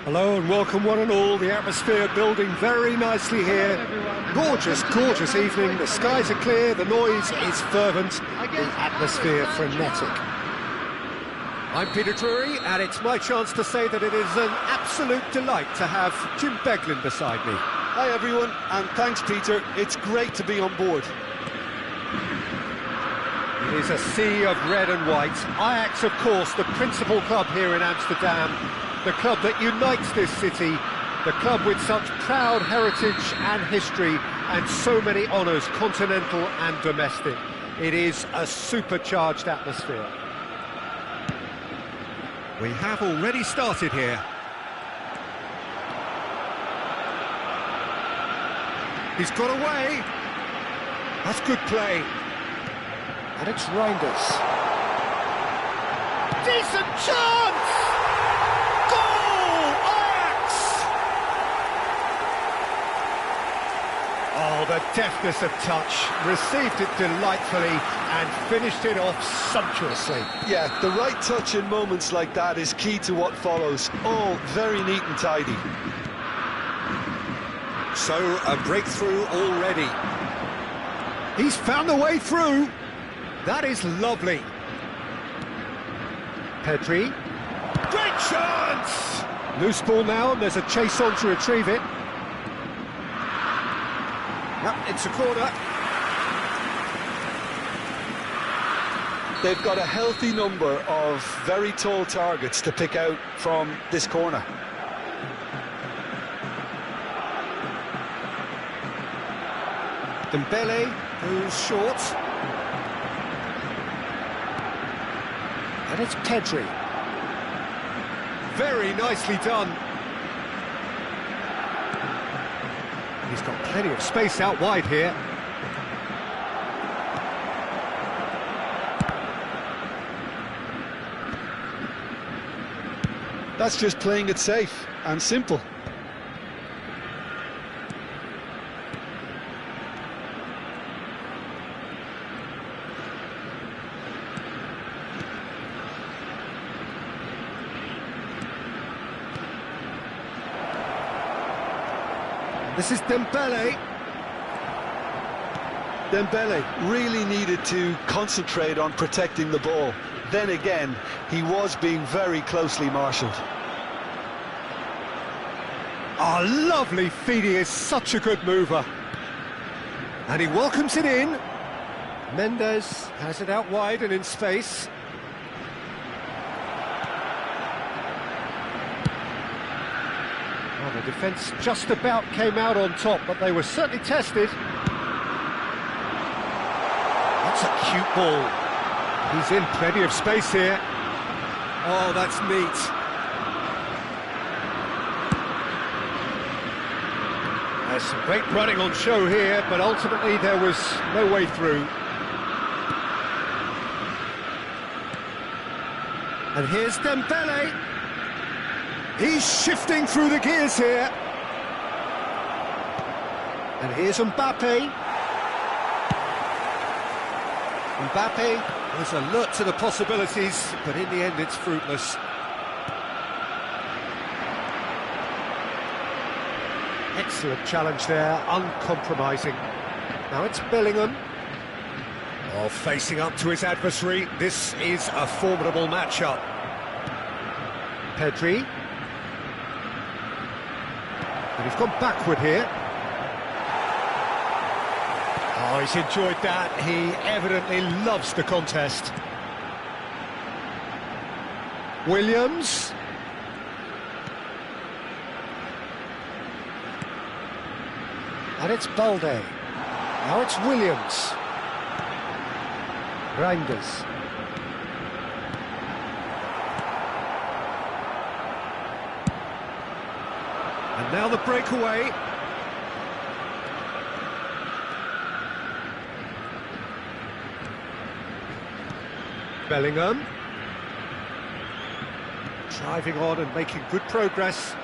Hello and welcome one and all. The atmosphere building very nicely here. Gorgeous, gorgeous evening. The skies are clear, the noise is fervent, the atmosphere frenetic. I'm Peter Drury, and it's my chance to say that it is an absolute delight to have Jim Beglin beside me. Hi everyone, and thanks Peter. It's great to be on board. It is a sea of red and white. Ajax, of course, the principal club here in Amsterdam. The club that unites this city, the club with such proud heritage and history and so many honours, continental and domestic. It is a supercharged atmosphere. We have already started here. He's got away. That's good play. And it's Reinders. Decent chance! Goal! Ajax! Oh, the deftness of touch. Received it delightfully and finished it off sumptuously. Yeah, the right touch in moments like that is key to what follows. All very neat and tidy. So, a breakthrough already. He's found the way through. That is lovely. Pedri. Great chance! Loose ball now, and there's a chase on to retrieve it. Yep, it's a corner. They've got a healthy number of very tall targets to pick out from this corner. Dembele, who's short. And it's Pedri. Very nicely done. He's got plenty of space out wide here. That's just playing it safe and simple. This is Dembele. Dembele really needed to concentrate on protecting the ball. Then again, he was being very closely marshalled. Oh, lovely feed, he is such a good mover. And he welcomes it in. Mendes has it out wide and in space. Well, the defence just about came out on top, but they were certainly tested. That's a cute ball. He's in plenty of space here. Oh, that's neat. There's some great running on show here, but ultimately there was no way through. And here's Dembele. He's shifting through the gears here. And here's Mbappe. Mbappe was alert to the possibilities, but in the end it's fruitless. Excellent challenge there, uncompromising. Now it's Bellingham. Oh, facing up to his adversary. This is a formidable matchup. Pedri. And he's gone backward here. Oh, he's enjoyed that. He evidently loves the contest. Williams. And it's Balde. Now it's Williams. Reinders. And now the breakaway. Bellingham. Driving on and making good progress.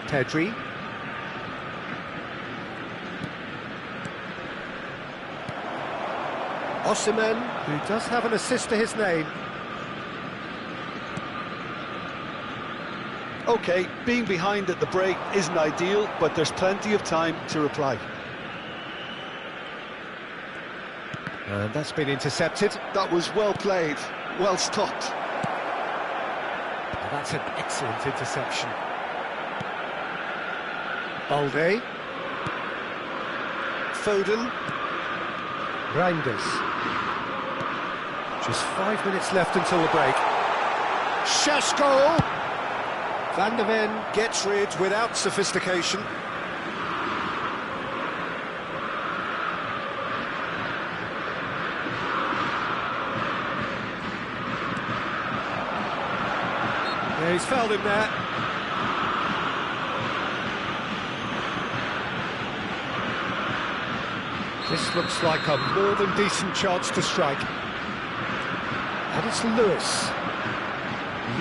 Pedri. Osimhen, who does have an assist to his name. OK, being behind at the break isn't ideal, but there's plenty of time to reply. And that's been intercepted. That was well played, well stopped. And that's an excellent interception. Balde. Foden. Reinders. Just 5 minutes left until the break. Šeško! Van de Ven gets rid without sophistication. Yeah, he's fouled him there. This looks like a more than decent chance to strike. And it's Lewis.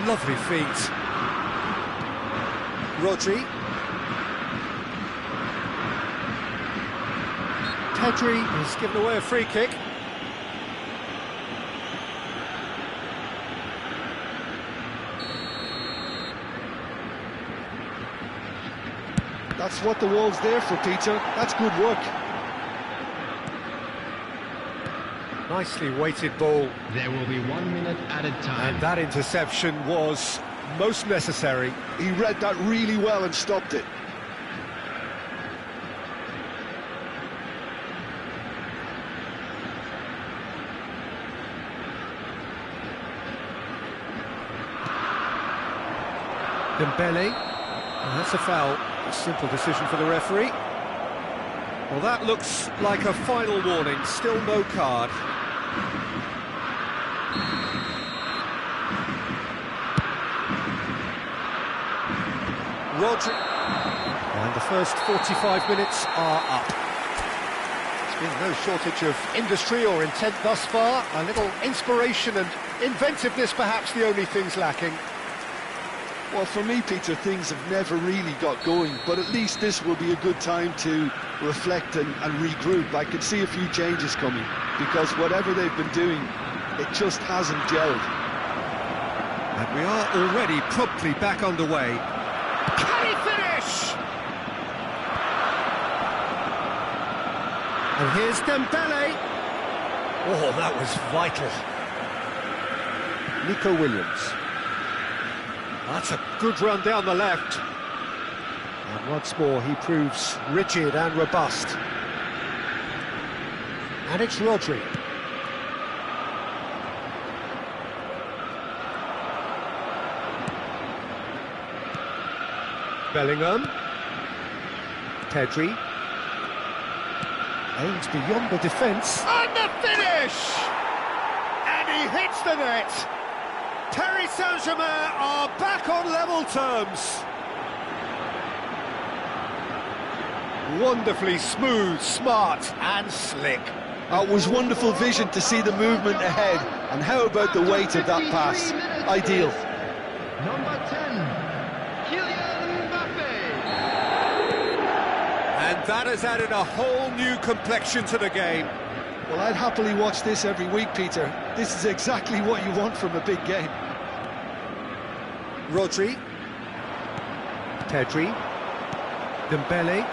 Lovely feet. Rodri. Pedri has given away a free kick. That's what the wall's there for, Peter. That's good work. Nicely weighted ball. There will be 1 minute added time. And that interception was most necessary. He read that really well and stopped it. Dembele. Well, that's a foul. A simple decision for the referee. Well, that looks like a final warning. Still no card. Rodri. And the first 45 minutes are up. There's been no shortage of industry or intent thus far. A little inspiration and inventiveness, perhaps the only things lacking. Well, for me, Peter, things have never really got going, but at least this will be a good time to reflect and regroup. I can see a few changes coming, because whatever they've been doing, it just hasn't gelled. And we are already promptly back underway. Can he finish? And here's Dembele. Oh, that was vital. Nico Williams. That's a good run down the left. And once more he proves rigid and robust. And it's Rodri. Bellingham. Pedri. Aims beyond the defence. And the finish! And he hits the net. Paris Saint-Germain are back on level terms. Wonderfully smooth, smart and slick. It was wonderful vision to see the movement ahead, and how about the weight of that pass? Ideal. Number 10, Kylian Mbappe. And that has added a whole new complexion to the game. Well, I'd happily watch this every week, Peter. This is exactly what you want from a big game. Rodri. Pedri. Dembele.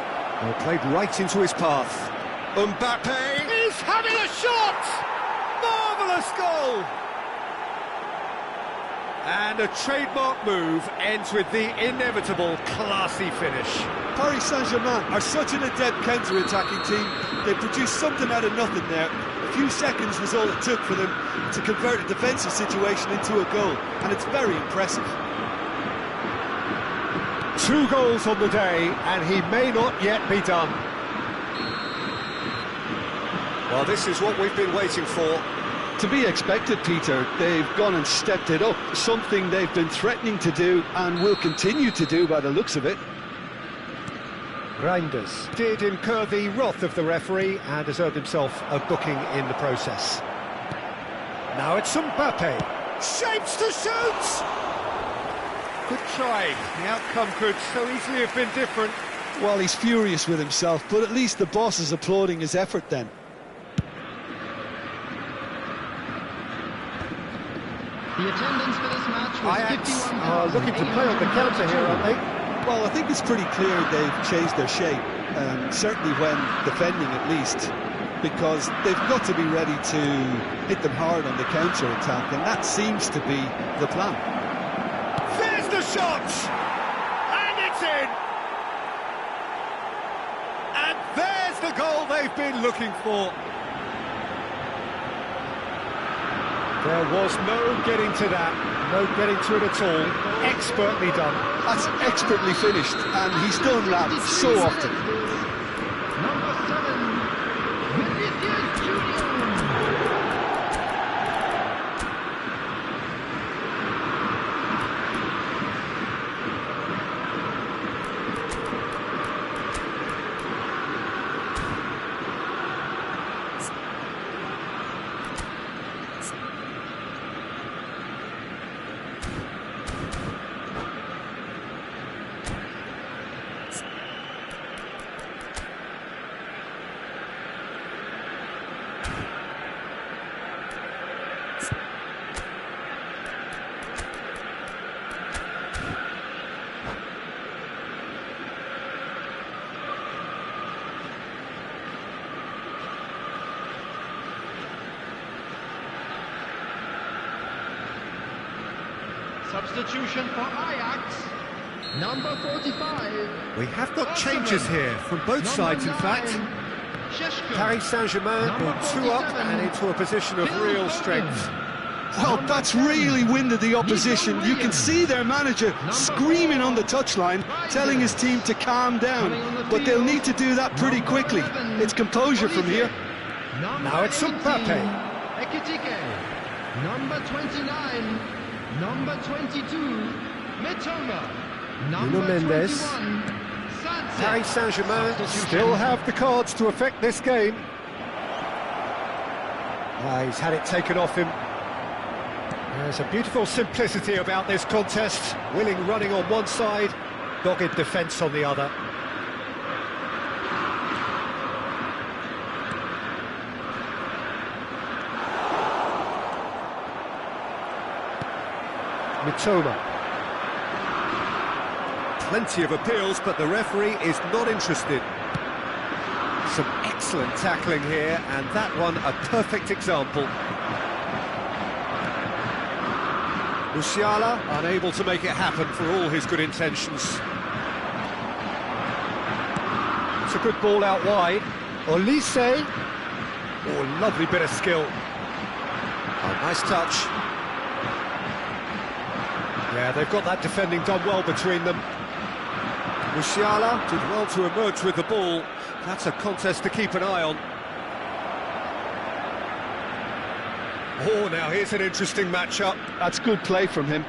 Well, played right into his path. Mbappe. He's having a shot! Marvellous goal! And a trademark move ends with the inevitable classy finish. Paris Saint-Germain are such an adept counter-attacking team. They produced something out of nothing there. A few seconds was all it took for them to convert a defensive situation into a goal, and it's very impressive. 2 goals on the day, and he may not yet be done. Well, this is what we've been waiting for. To be expected, Peter. They've gone and stepped it up, something they've been threatening to do and will continue to do by the looks of it. Reinders did incur the wrath of the referee and has earned himself a booking in the process. Now it's Mbappe. Shapes to shoot! Good try. The outcome could so easily have been different. Well, he's furious with himself, but at least the boss is applauding his effort then. The attendance for this match was Ajax are looking to play on the counter here, aren't they? Well, I think it's pretty clear they've changed their shape, certainly when defending at least, because they've got to be ready to hit them hard on the counter-attack, and that seems to be the plan. There's the shot! And it's in! And there's the goal they've been looking for. There was no getting to that, no getting to it at all. Expertly done. That's expertly finished, and he's done that so often. number 7, Vinicius Junior. Substitution for Ajax, number 45. We have got changes here from both sides, in fact. Paris Saint-Germain go 2 up and into a position of real strength. Well, that's really winded the opposition. You can see their manager screaming on the touchline, telling his team to calm down. But they'll need to do that pretty quickly. It's composure from here. Now it's Mbappe. Number 29, number 22, Mitoma, number Mendes. 21, Paris Saint-Germain still have the cards to affect this game. He's had it taken off him. There's a beautiful simplicity about this contest. Willing running on one side, dogged defence on the other. Mitoma. Plenty of appeals, but the referee is not interested. Some excellent tackling here, and that one a perfect example. Musiala unable to make it happen for all his good intentions. It's a good ball out wide. Olise. Oh, lovely bit of skill. Oh, nice touch. Yeah, they've got that defending done well between them. Musiala did well to emerge with the ball. That's a contest to keep an eye on. Oh, now here's an interesting matchup. That's good play from him.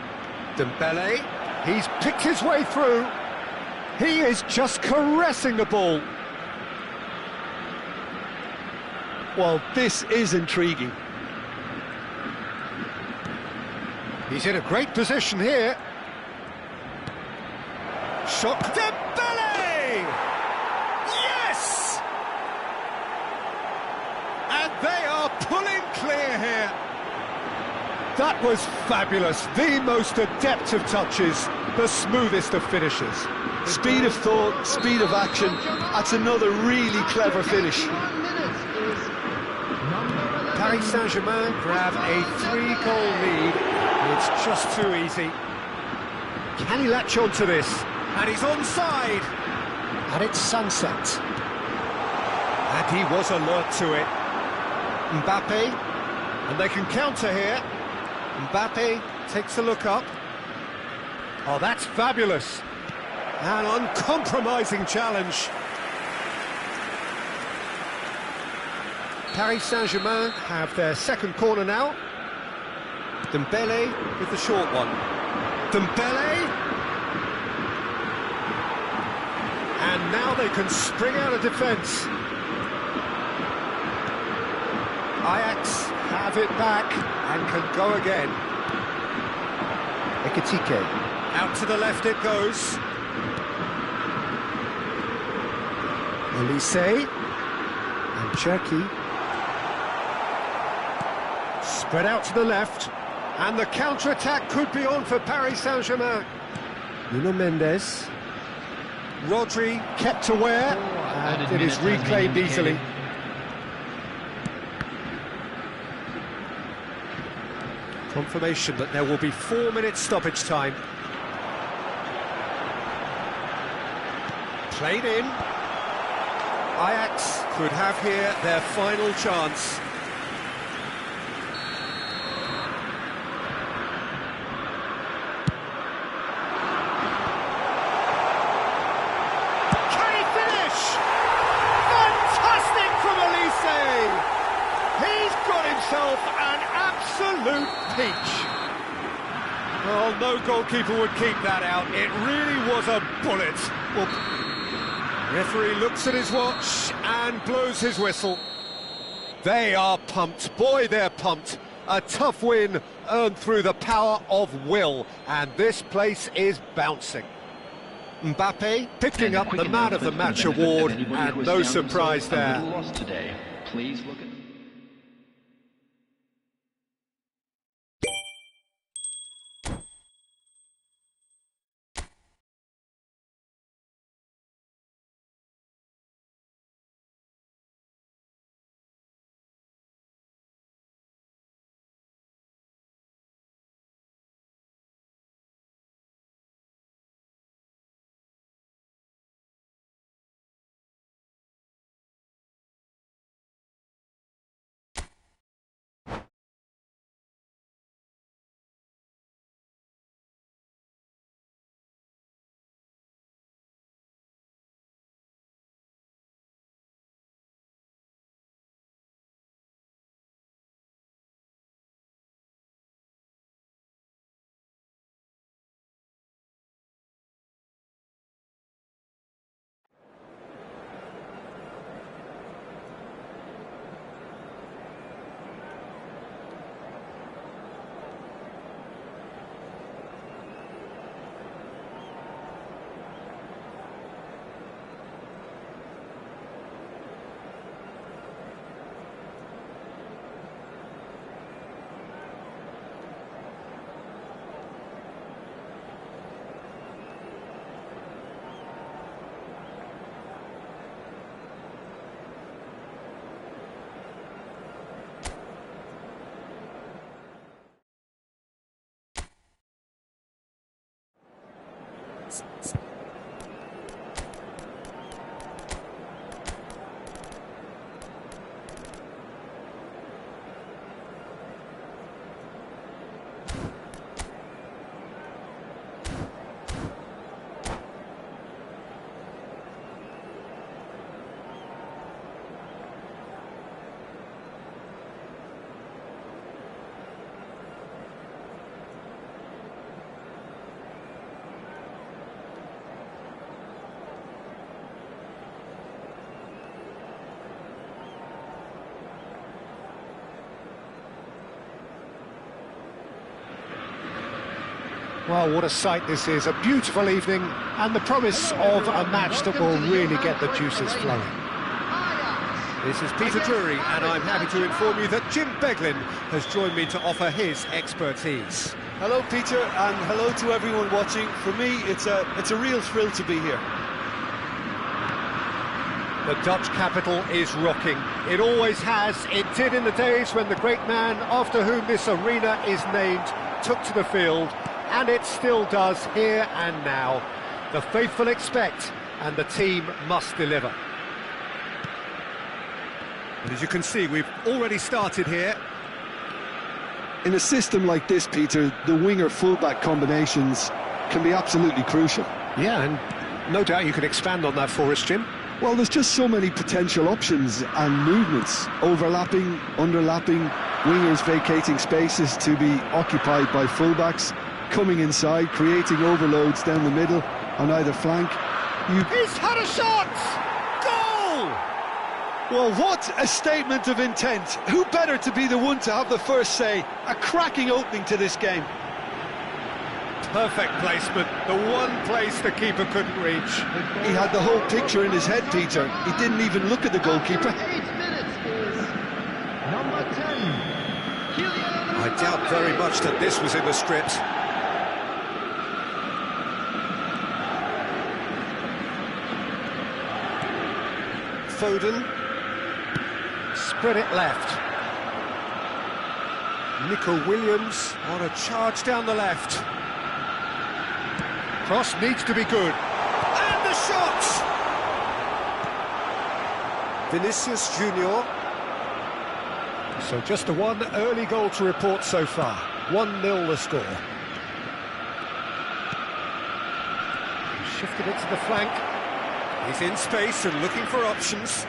Dembele, he's picked his way through. He is just caressing the ball. Well, this is intriguing. He's in a great position here. Shot. Dembele! Yes! And they are pulling clear here. That was fabulous. The most adept of touches, the smoothest of finishes. Speed of thought, speed of action. That's another really clever finish. Paris Saint-Germain grab a 3-goal lead. It's just too easy. Can he latch on to this? And he's onside. And it's sunset. And he was alert to it. Mbappe. And they can counter here. Mbappe takes a look up. Oh, that's fabulous. An uncompromising challenge. Paris Saint-Germain have their second corner now. Dembele with the short one. Dembele! And now they can spring out of defence. Ajax have it back and can go again. Ekitike. Out to the left it goes. Olise. And Cherki. Spread out to the left. And the counter-attack could be on for Paris Saint-Germain. Mendes. Rodri kept aware, and it is reclaimed easily. Confirmation that there will be 4 minutes stoppage time. Played in. Ajax could have here their final chance. Can he finish? Fantastic from Olise! He's got himself an absolute peach. Well, no goalkeeper would keep that out. It really was a bullet. Well, referee looks at his watch and blows his whistle. They are pumped. Boy, they're pumped. A tough win earned through the power of will, and this place is bouncing. Mbappe picking up the Man of the Match award, and no surprise there. Please look at Well, what a sight this is, a beautiful evening, and the promise of a match that will really get the juices flowing. This is Peter Drury, and I'm happy to inform you that Jim Beglin has joined me to offer his expertise. Hello, Peter, and hello to everyone watching. For me, it's a real thrill to be here. The Dutch capital is rocking. It always has. It did in the days when the great man after whom this arena is named took to the field, and it still does here and now. The faithful expect, and the team must deliver. And as you can see, we've already started here. In a system like this, Peter, the winger-fullback combinations can be absolutely crucial. Yeah, and no doubt you can expand on that for us, Jim. Well, there's just so many potential options and movements, overlapping, underlapping, wingers vacating spaces to be occupied by fullbacks, coming inside, creating overloads down the middle on either flank. He's had a shot! Goal! Well, what a statement of intent. Who better to be the one to have the first say? A cracking opening to this game. Perfect placement, the one place the keeper couldn't reach. He had the whole picture in his head, Peter. He didn't even look at the goalkeeper. 8 minutes is number 10. I doubt very much that this was in the script. Foden. Spread it left. Nico Williams on a charge down the left. Cross needs to be good. And the shot! Vinicius Junior. So just the one early goal to report so far. 1-0 the score. Shifted it to the flank. He's in space and looking for options.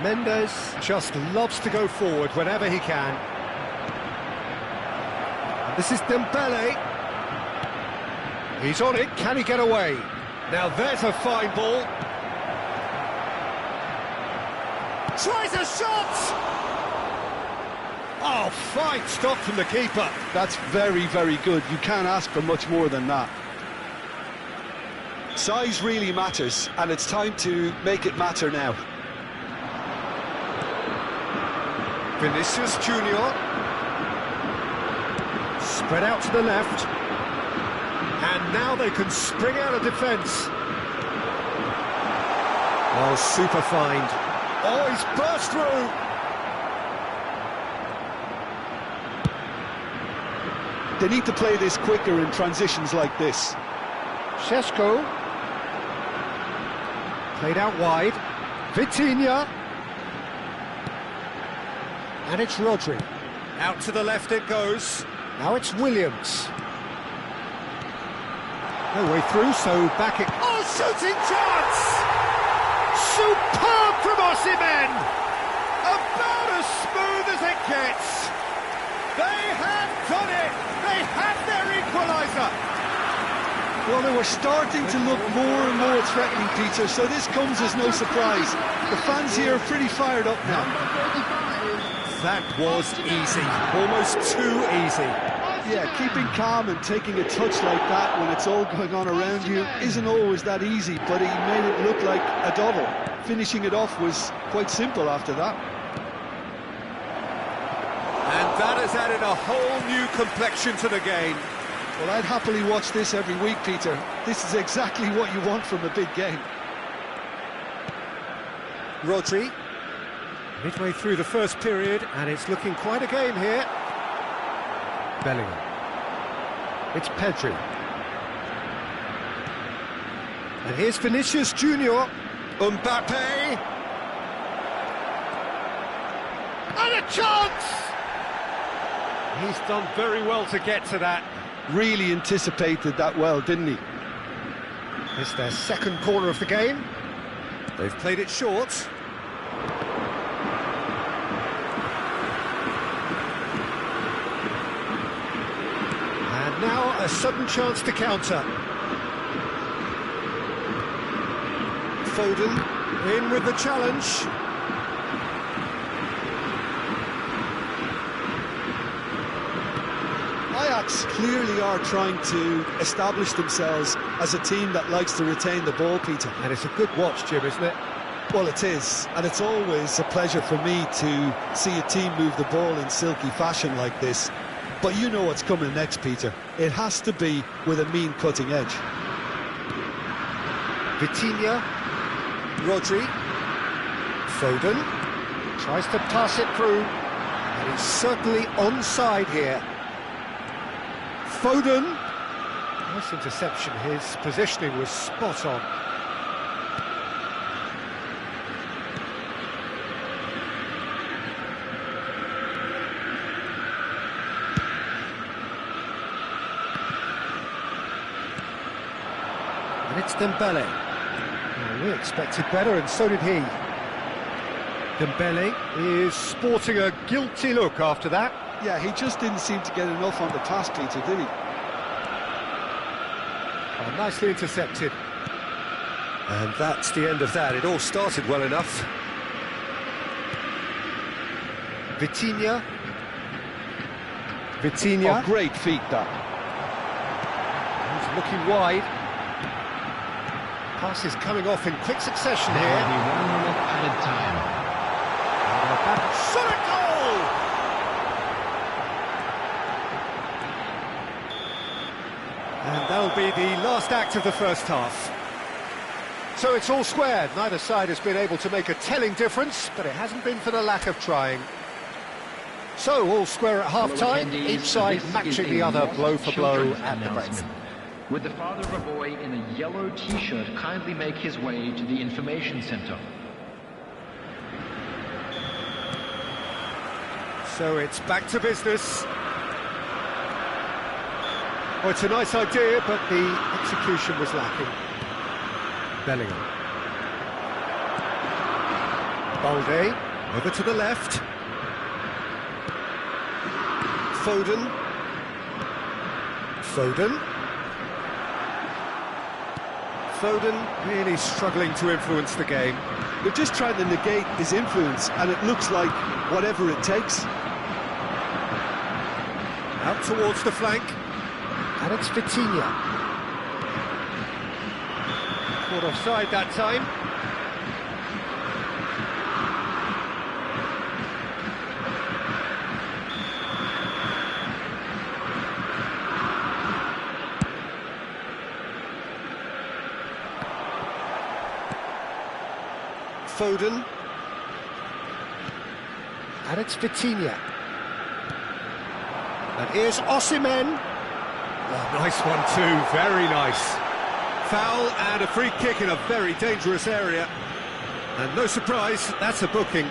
Mendes just loves to go forward whenever he can. And this is Dembele. He's on it, can he get away? Now there's a fine ball. Tries a shot! Oh, fine stop from the keeper. That's very, very good. You can't ask for much more than that. Size really matters, and it's time to make it matter now. Vinicius Junior. Spread out to the left. And now they can spring out of defence. Oh, super find. Oh, he's burst through. They need to play this quicker in transitions like this. Šeško. Played out wide. Vitinha. And it's Rodri. Out to the left it goes. Now it's Williams. No way through, so back it... Oh, shooting chance! Superb from Osimhen! About as smooth as it gets. They have done it! They have their equaliser! Well, they were starting to look more and more threatening, Peter, so this comes as no surprise. The fans here are pretty fired up now. That was easy, almost too easy. Yeah, keeping calm and taking a touch like that when it's all going on around you isn't always that easy, but he made it look like a doddle. Finishing it off was quite simple after that. And that has added a whole new complexion to the game. Well, I'd happily watch this every week, Peter. This is exactly what you want from a big game. Rodri. Midway through the first period, and it's looking quite a game here. Bellingham. It's Pedri. And here's Vinicius Junior. Mbappe. And a chance! He's done very well to get to that. Really anticipated that well, didn't he? It's their second corner of the game. They've played it short. And now a sudden chance to counter. Foden in with the challenge. Blacks clearly are trying to establish themselves as a team that likes to retain the ball, Peter. And it's a good watch, Jim, isn't it? Well, it is, and it's always a pleasure for me to see a team move the ball in silky fashion like this. But you know what's coming next, Peter. It has to be with a mean cutting edge. Vitinha, Rodri, Foden tries to pass it through, and he's certainly onside here. Foden, nice interception. His positioning was spot on. And it's Dembele. Well, we expected better, and so did he. Dembele is sporting a guilty look after that. Yeah, he just didn't seem to get enough on the pass, Peter, did he? Oh, nicely intercepted. And that's the end of that. It all started well enough. Vitinha. Oh, great feet, that. He's looking wide. Passes coming off in quick succession There here. will be 1 minute added time. Shot a goal! And that'll be the last act of the first half. So it's all squared. Neither side has been able to make a telling difference, but it hasn't been for the lack of trying. So all square at half-time, each side matching the other blow for blow at the break. Would the father of a boy in a yellow t-shirt kindly make his way to the information center? So it's back to business. Well, it's a nice idea, but the execution was lacking. Bellingham. Balde, over to the left. Foden. Foden really struggling to influence the game. They're just trying to negate his influence, and it looks like whatever it takes. Out towards the flank. And it's Vitinha. Caught offside that time. Foden. And it's Vitinha. And here's Osimhen. Oh, nice one too, very nice. Foul and a free kick in a very dangerous area. And no surprise, that's a booking.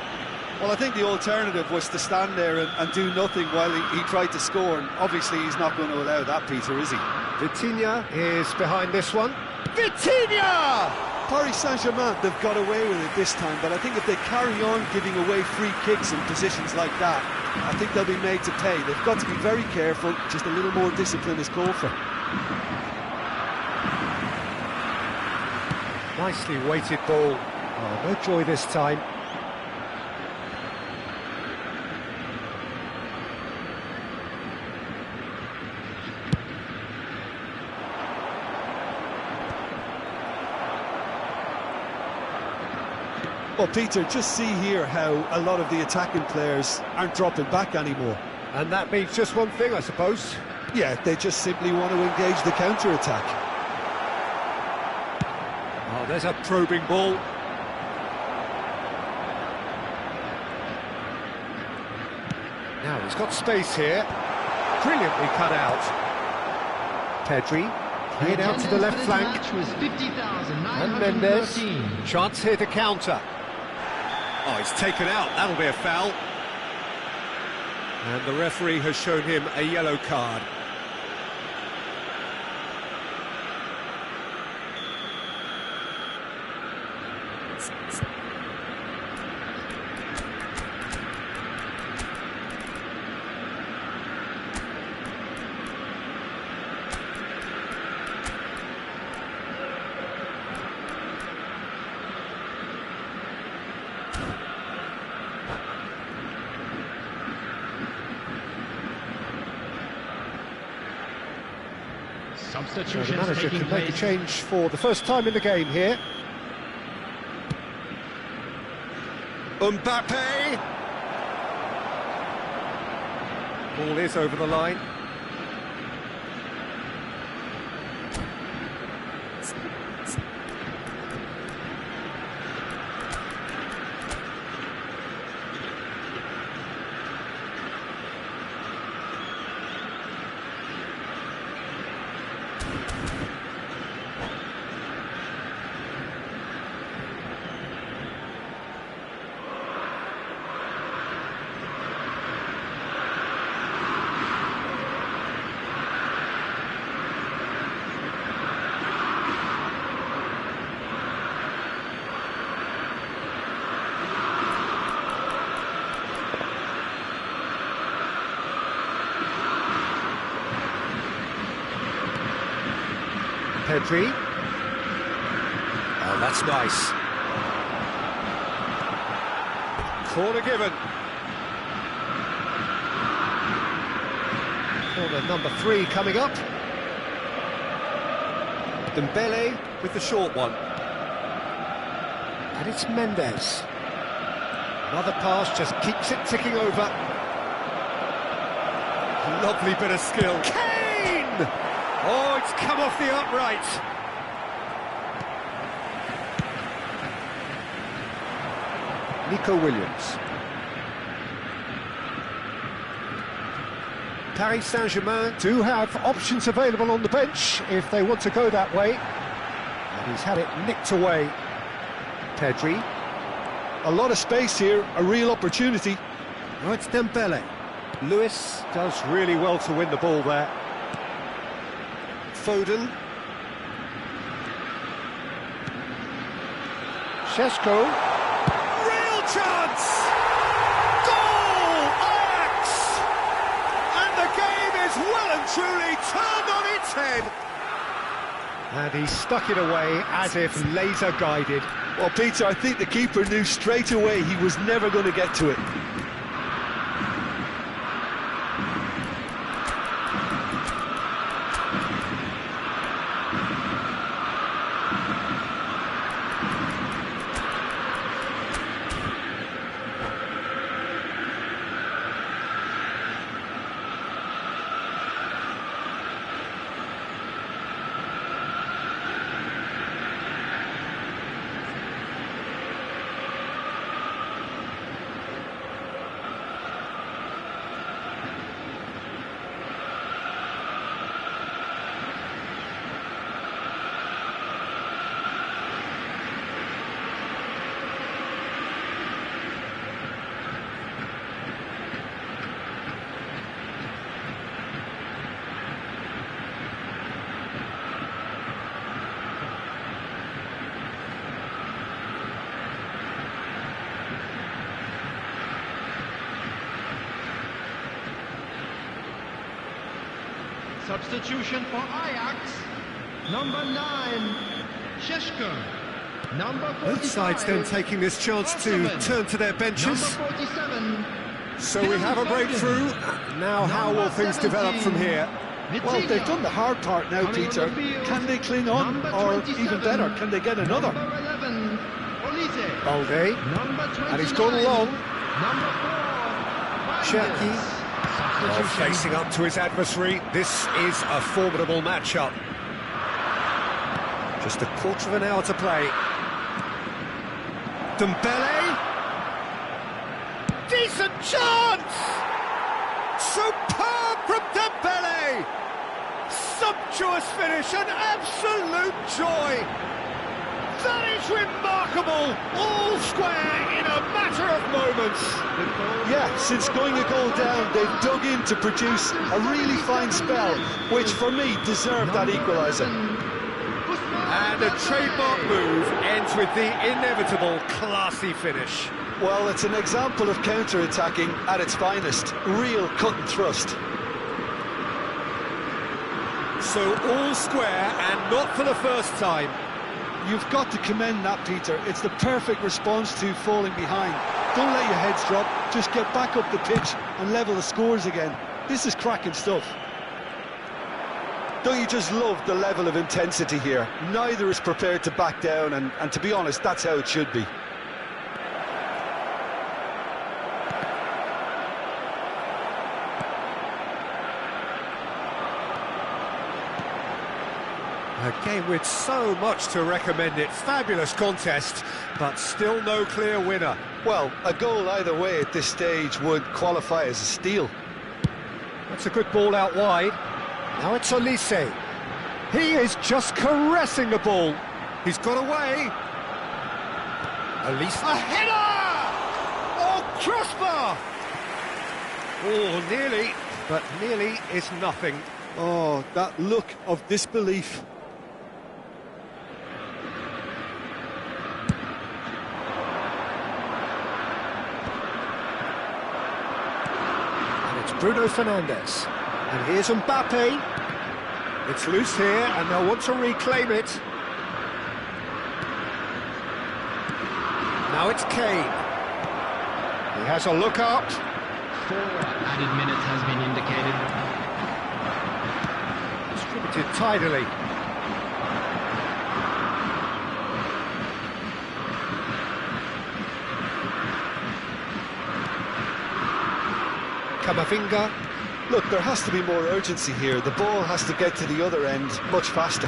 Well, I think the alternative was to stand there and do nothing while he tried to score, and obviously he's not going to allow that, Peter, is he? Vitinha is behind this one. Vitinha! Paris Saint-Germain, they've got away with it this time, but I think if they carry on giving away free kicks in positions like that, I think they'll be made to pay. They've got to be very careful, just a little more discipline is called for. Nicely weighted ball. Oh, no joy this time. Well, Peter, just see here how a lot of the attacking players aren't dropping back anymore. And that means just one thing, I suppose. Yeah, they just simply want to engage the counter-attack. Oh, there's a probing ball. Now he's got space here. Brilliantly cut out. Pedri, played out to the left flank. And Mendes, chance here to counter. Oh, he's taken out, that'll be a foul. And the referee has shown him a yellow card. So the Substitutions manager taking can make a place. change for the first time in the game here. Mbappe! Ball is over the line. Pedri. Oh, that's nice. Corner given. Corner number 3 coming up. Dembele with the short one. And it's Mendes. Another pass, just keeps it ticking over. Lovely bit of skill. Kane! Oh, it's come off the upright. Nico Williams. Paris Saint-Germain do have options available on the bench if they want to go that way. And he's had it nicked away. Pedri. A lot of space here, a real opportunity. Oh, it's Dembele. Lewis does really well to win the ball there. Foden. Šeško. Real chance! Goal! Ajax! And the game is well and truly turned on its head. And he stuck it away as if laser guided. Well, Peter, I think the keeper knew straight away he was never going to get to it. Substitution for Ajax, number 9, Šeško. Number 45, Both sides then taking this chance to turn to their benches. Number 47, So we have a breakthrough. Now how will things develop from here? Well, they've done the hard part now, Coming on Peter. the field, Can they cling on, number or 27, even better, can they get another? Number 11, Olise. Balde. Number 29, And he's gone long. Number 4, Cherki. Substitution. Facing up to his adversary, this is a formidable matchup. Just a quarter of an hour to play. Dembele. Decent chance! Superb from Dembele! Sumptuous finish, an absolute joy! That is remarkable! All square in a matter of moments! Yeah, since going a goal down, they've dug in to produce a really fine spell, which for me deserved that equaliser. And a trademark move ends with the inevitable classy finish. Well, it's an example of counter-attacking at its finest. Real cut and thrust. So all square and not for the first time. You've got to commend that, Peter. It's the perfect response to falling behind. Don't let your heads drop, just get back up the pitch and level the scores again. This is cracking stuff. Don't you just love the level of intensity here? Neither is prepared to back down, and to be honest, that's how it should be. A game with so much to recommend it. Fabulous contest, but still no clear winner. Well, a goal either way at this stage would qualify as a steal. That's a good ball out wide. Now it's Olise. He is just caressing the ball. He's got away. Olise. A header! Oh, crossbar! Oh, nearly, but nearly is nothing. Oh, that look of disbelief. Bruno Fernandes, and here's Mbappe. It's loose here, and they'll want to reclaim it. Now it's Kane. He has a look up. 4 added minutes has been indicated. Distributed tidily. Camavinga. Look, there has to be more urgency here. The ball has to get to the other end much faster.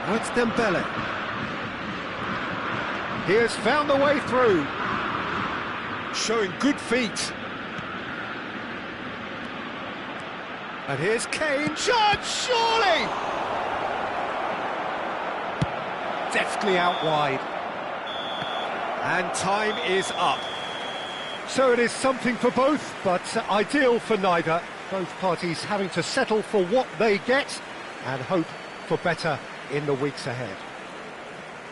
Now it's Dembele. He has found the way through. Showing good feet. And here's Kane. Shot, surely! Deftly out wide. And time is up. So it is something for both, but ideal for neither. Both parties having to settle for what they get and hope for better in the weeks ahead.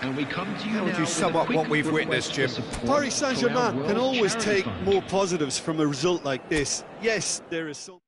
And we come to you How would you sum up what we've witnessed, Jim? Paris Saint-Germain can always take more positives from a result like this. Yes, there is so...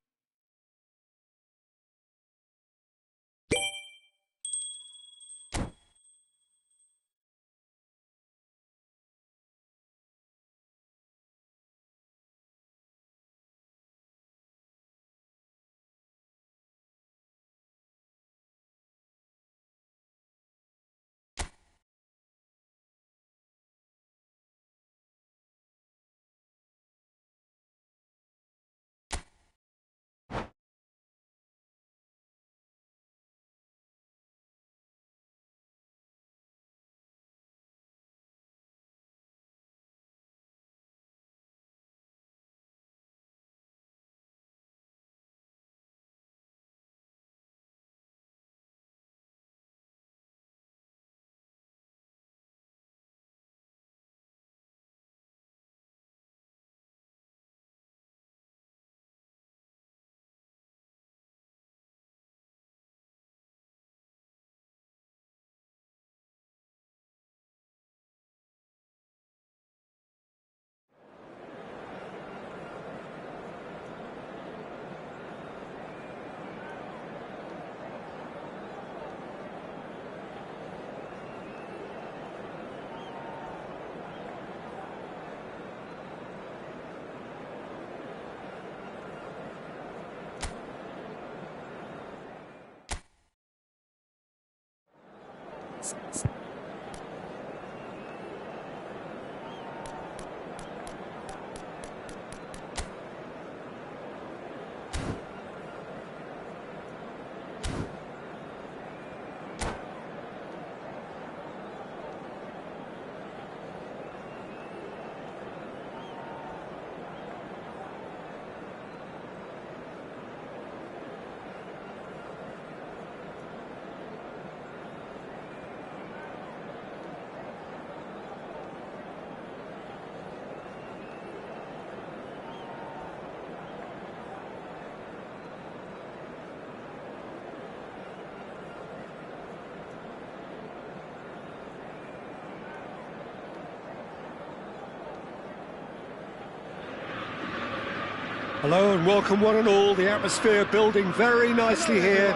Hello and welcome one and all. The atmosphere building very nicely here.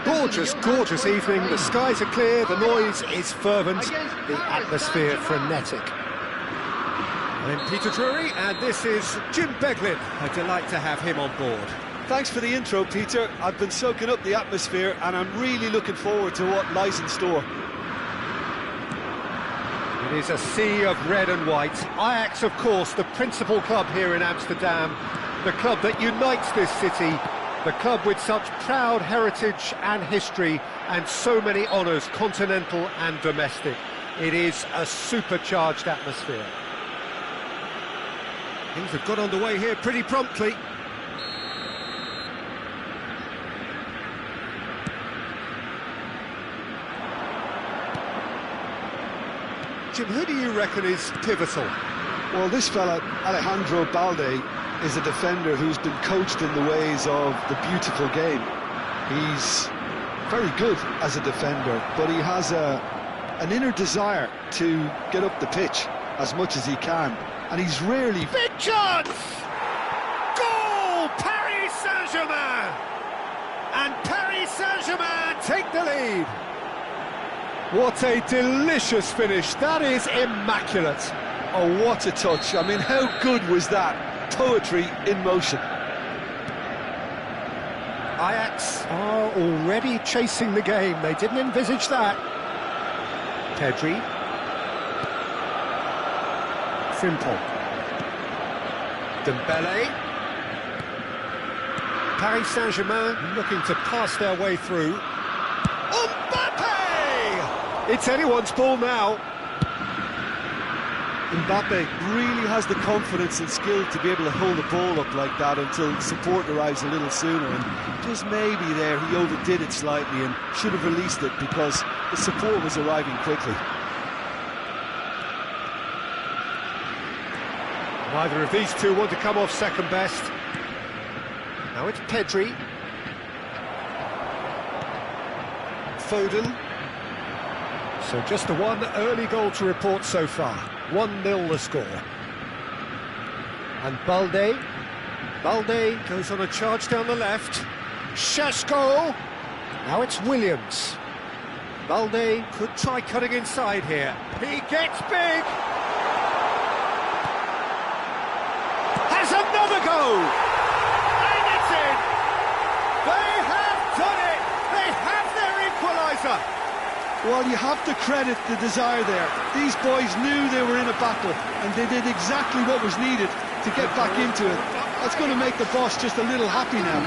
Gorgeous, gorgeous evening. The skies are clear, the noise is fervent, the atmosphere frenetic. I'm Peter Drury and this is Jim Beglin. A delight to have him on board. Thanks for the intro, Peter. I've been soaking up the atmosphere and I'm really looking forward to what lies in store. It is a sea of red and white. Ajax, of course, the principal club here in Amsterdam, the club that unites this city, the club with such proud heritage and history and so many honours, continental and domestic. It is a supercharged atmosphere. Things have got underway here pretty promptly. Jim, who do you reckon is pivotal? Well, this fella, Alejandro Balde, is a defender who's been coached in the ways of the beautiful game. He's very good as a defender, but he has an inner desire to get up the pitch as much as he can, and he's rarely... Big chance! Goal! Paris Saint-Germain! And Paris Saint-Germain take the lead. What a delicious finish. That is immaculate. Oh, what a touch. I mean, how good was that? Poetry in motion. Ajax are already chasing the game. They didn't envisage that. Pedri. Frimpong. Dembele. Paris Saint-Germain looking to pass their way through. Mbappe! It's anyone's ball now. Mbappe really has the confidence and skill to be able to hold the ball up like that until support arrives a little sooner, and just maybe there he overdid it slightly and should have released it because the support was arriving quickly. Neither of these two want to come off second best. Now it's Pedri. Foden. So just the one early goal to report so far. 1-0 the score. And Balde. Balde goes on a charge down the left. Šeško. Now it's Williams. Balde could try cutting inside here. He gets big. Has another go. And it's in. They have done it. They have their equaliser. Well, you have to credit the desire there. These boys knew they were in a battle, and they did exactly what was needed to get back into it. That's going to make the boss just a little happy now.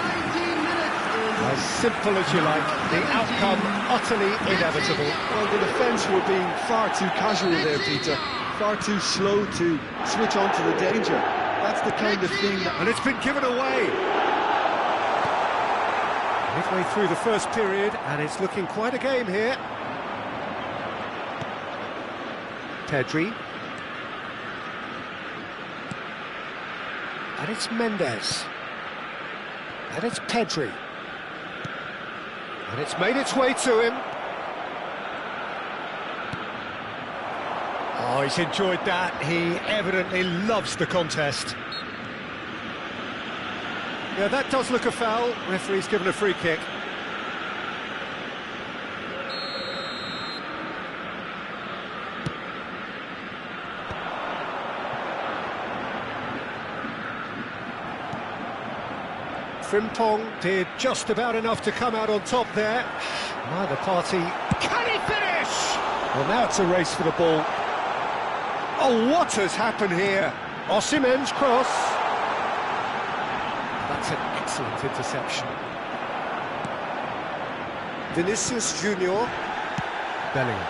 As simple as you like, the outcome utterly inevitable. Well, the defence were being far too casual there, Peter. Far too slow to switch on to the danger. That's the kind of thing that... And it's been given away. Midway through the first period, and it's looking quite a game here. Pedri. And it's Mendes. And it's Pedri. And it's made its way to him. Oh, he's enjoyed that. He evidently loves the contest. Yeah, that does look a foul. Referee's given a free kick. Frimpong did just about enough to come out on top there. Neither party... Can he finish? Well, now it's a race for the ball. Oh, what has happened here? Osimhen's cross. That's an excellent interception. Vinicius Junior. Bellingham.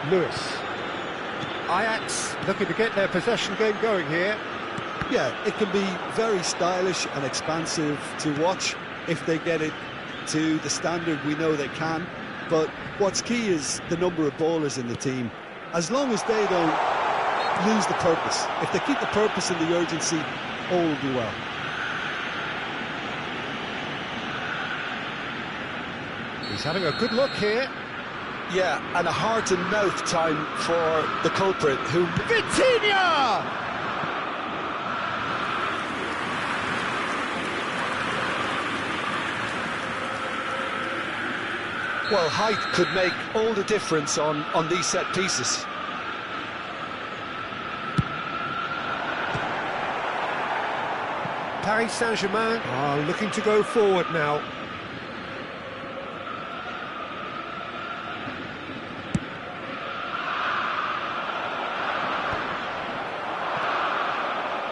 Lewis. Ajax looking to get their possession game going here. Yeah, it can be very stylish and expansive to watch if they get it to the standard we know they can. But what's key is the number of ballers in the team. As long as they don't lose the purpose, if they keep the purpose and the urgency, all will be well. He's having a good look here. Yeah, and a heart and mouth time for the culprit who... Vitinha! Well, height could make all the difference on these set pieces. Paris Saint-Germain are looking to go forward now.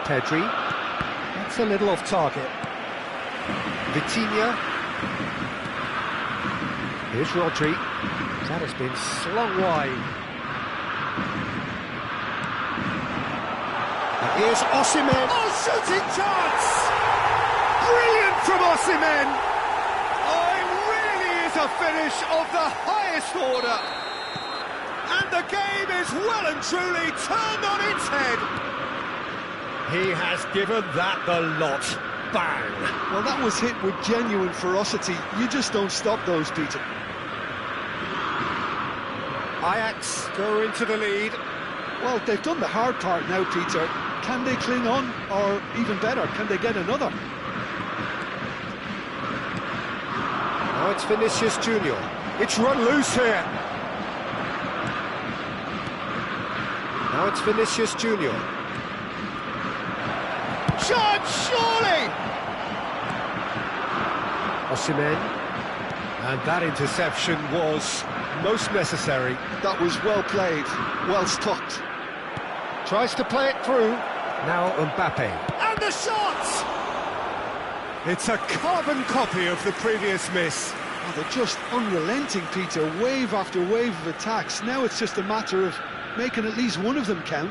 Pedri, that's a little off target. Vitinha. Here's Rodri. That has been slung wide. And here's Osimhen. Oh, shooting chance! Brilliant from Osimhen! Oh, it really is a finish of the highest order. And the game is well and truly turned on its head. He has given that the lot. Bang! Well, that was hit with genuine ferocity. You just don't stop those, Peter. Ajax go into the lead. Well, they've done the hard part now, Peter. Can they cling on? Or even better, can they get another? Now it's Vinicius Junior. It's run loose here. Now it's Vinicius Junior. Shot, surely! Osimhen, and that interception was most necessary. That was well played, well stopped. Tries to play it through. Now Mbappe. And the shot! It's a carbon copy of the previous miss. Oh, they're just unrelenting, Peter. Wave after wave of attacks. Now it's just a matter of making at least one of them count.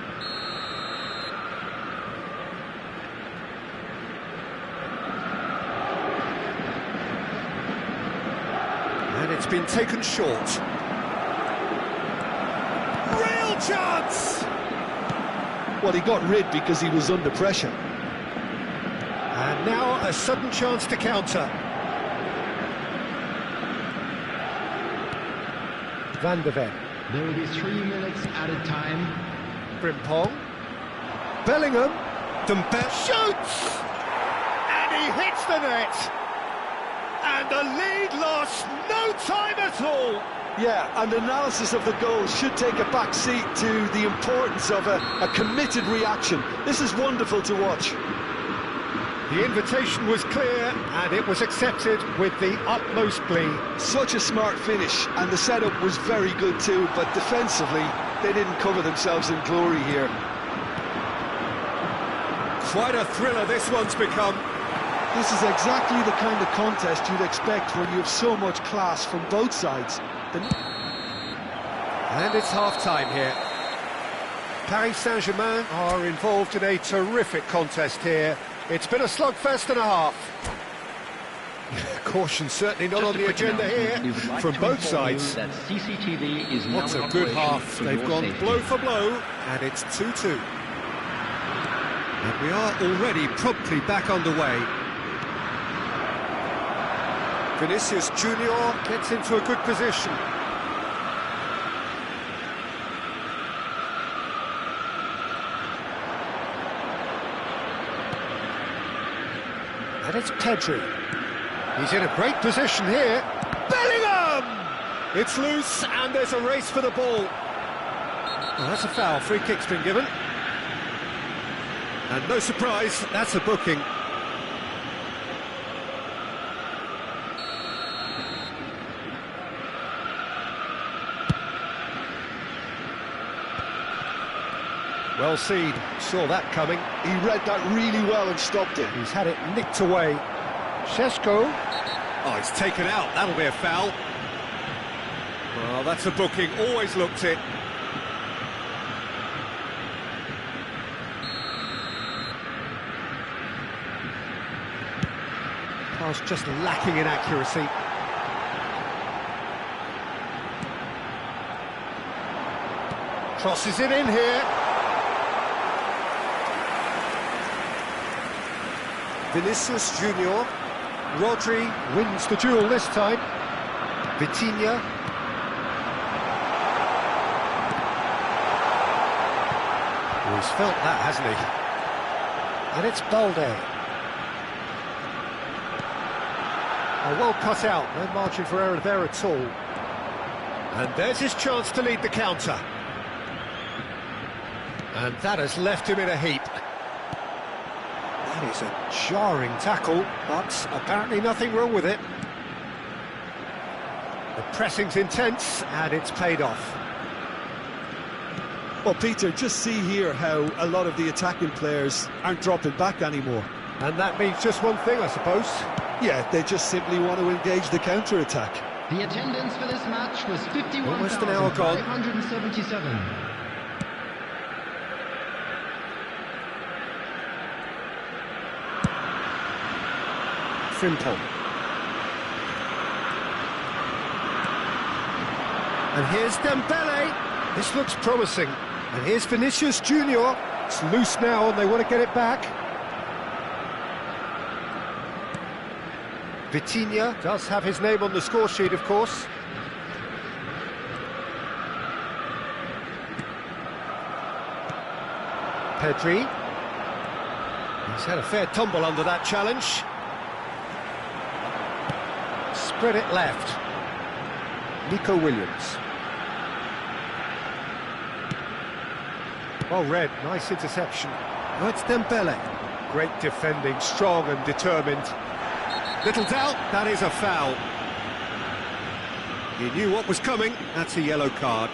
And it's been taken short. Real chance! Well, he got rid because he was under pressure. And now a sudden chance to counter. Van de Ven. There will be 3 minutes added time. Frimpong. Bellingham. Dembele shoots! And he hits the net! And the lead lost no time at all! Yeah, and analysis of the goal should take a back seat to the importance of a committed reaction. This is wonderful to watch. The invitation was clear, and it was accepted with the utmost glee. Such a smart finish, and the setup was very good too, but defensively, they didn't cover themselves in glory here. Quite a thriller this one's become. This is exactly the kind of contest you'd expect when you have so much class from both sides. And it's half-time here. Paris Saint-Germain are involved in a terrific contest here. It's been a slugfest and a half. Caution certainly not on the agenda here from both sides. That CCTV is What a good half. They've gone blow for blow, and it's 2-2. And we are already promptly back underway. Vinicius Junior gets into a good position. And it's Pedri. He's in a great position here. Bellingham! It's loose, and there's a race for the ball. Well, that's a foul. Free kick's been given. And no surprise, that's a booking. Well seen, saw that coming. He read that really well and stopped it. He's had it nicked away. Šeško. Oh, it's taken out, that'll be a foul. Well, that's a booking, always looked it. Pass just lacking in accuracy. Crosses it in here. Vinicius Junior. Rodri wins the duel this time. Vitinha. Oh, he's felt that, hasn't he? And it's Balde. Oh, well cut out, no margin for error there at all. And there's his chance to lead the counter. And that has left him in a heap. That It's a jarring tackle, but apparently nothing wrong with it. The pressing's intense, and it's paid off. Well, Peter, just see here how a lot of the attacking players aren't dropping back anymore. And that means just one thing, I suppose. Yeah, they just simply want to engage the counter-attack. The attendance for this match was Almost an hour gone. 51,577. Frimpong. And here's Dembele. This looks promising. And here's Vinicius Junior. It's loose now and they want to get it back. Vitinha does have his name on the score sheet, of course. Pedri. He's had a fair tumble under that challenge. Spread it left. Nico Williams. Well read, nice interception. Oh, it's Dembele. Great defending, strong and determined. Little doubt, that is a foul. He knew what was coming, that's a yellow card.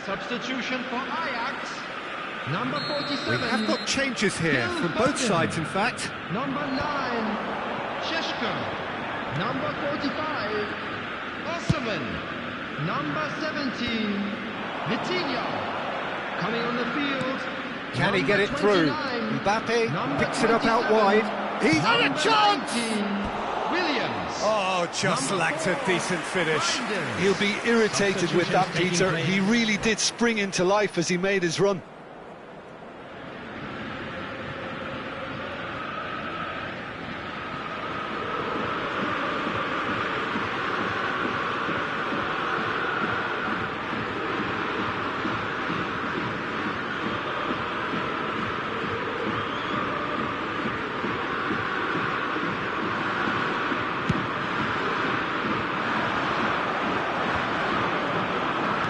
Substitution for Ajax. Number 47. We have got changes here from both sides, in fact. Number 9, Sheshko. Number 45, Osserman. Number 17, Vitinha. Coming on the field. Can he get it through? Mbappe picks it up out wide. He's had a chance! Williams. Oh, just lacked a decent finish. He'll be irritated with that, Peter. He really did spring into life as he made his run.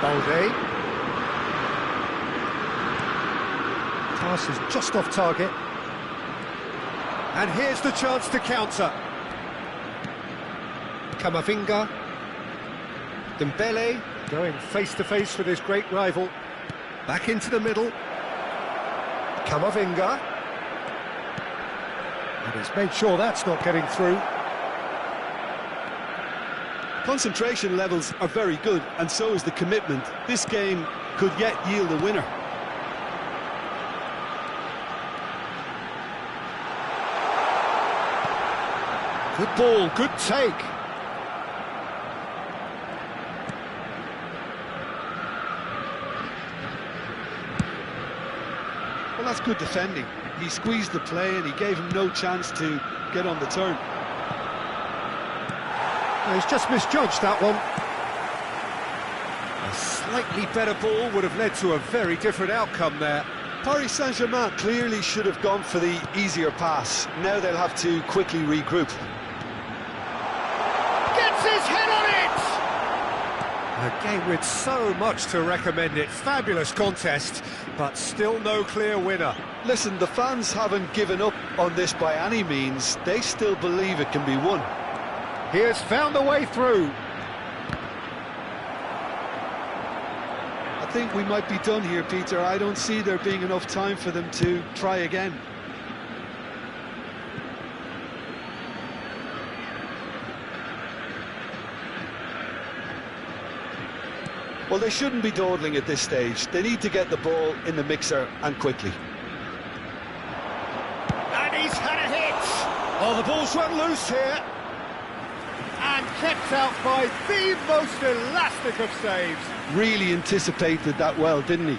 Balde. Pass is just off target. And here's the chance to counter. Camavinga. Dembele going face-to-face with his great rival. Back into the middle. Camavinga. And he's made sure that's not getting through. Concentration levels are very good, and so is the commitment. This game could yet yield a winner. Good ball, good take. Well, that's good defending. He squeezed the play and he gave him no chance to get on the turn. He's just misjudged that one. A slightly better ball would have led to a very different outcome there. Paris Saint-Germain clearly should have gone for the easier pass. Now they'll have to quickly regroup. Gets his head on it! A game with so much to recommend it. Fabulous contest, but still no clear winner. Listen, the fans haven't given up on this by any means. They still believe it can be won. He has found a way through. I think we might be done here, Peter. I don't see there being enough time for them to try again. Well, they shouldn't be dawdling at this stage. They need to get the ball in the mixer, and quickly. And he's had a hit! Oh, the ball's run loose here. And kept out by the most elastic of saves. Really anticipated that well, didn't he?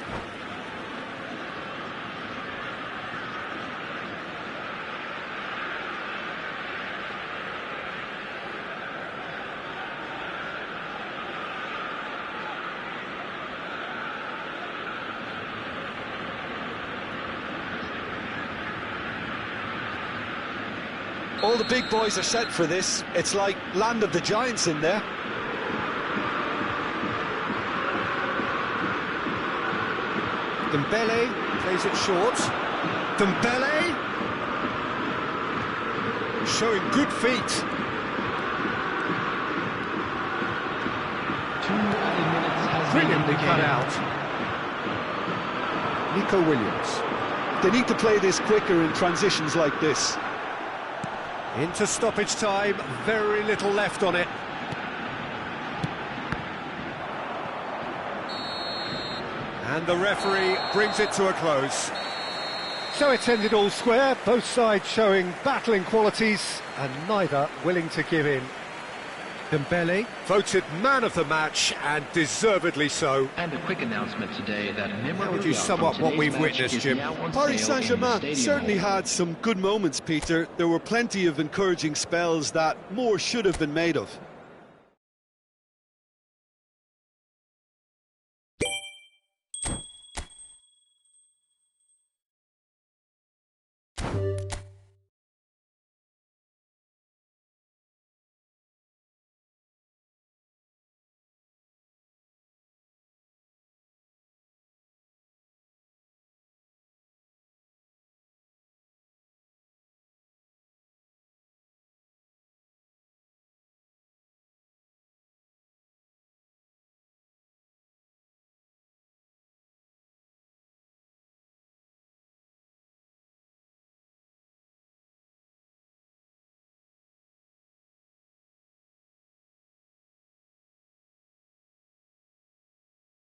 All the big boys are set for this. It's like land of the giants in there. Dembele plays it short. Dembele showing good feet. 2 added minutes has Brilliantly been cut out. Nico Williams. They need to play this quicker in transitions like this. Into stoppage time, very little left on it. And the referee brings it to a close. So it's ended all square, both sides showing battling qualities and neither willing to give in. Dembele voted man of the match, and deservedly so. And a quick announcement today that How would you sum up what we've witnessed, Jim? Paris Saint-Germain certainly had some good moments, Peter. There were plenty of encouraging spells that more should have been made of.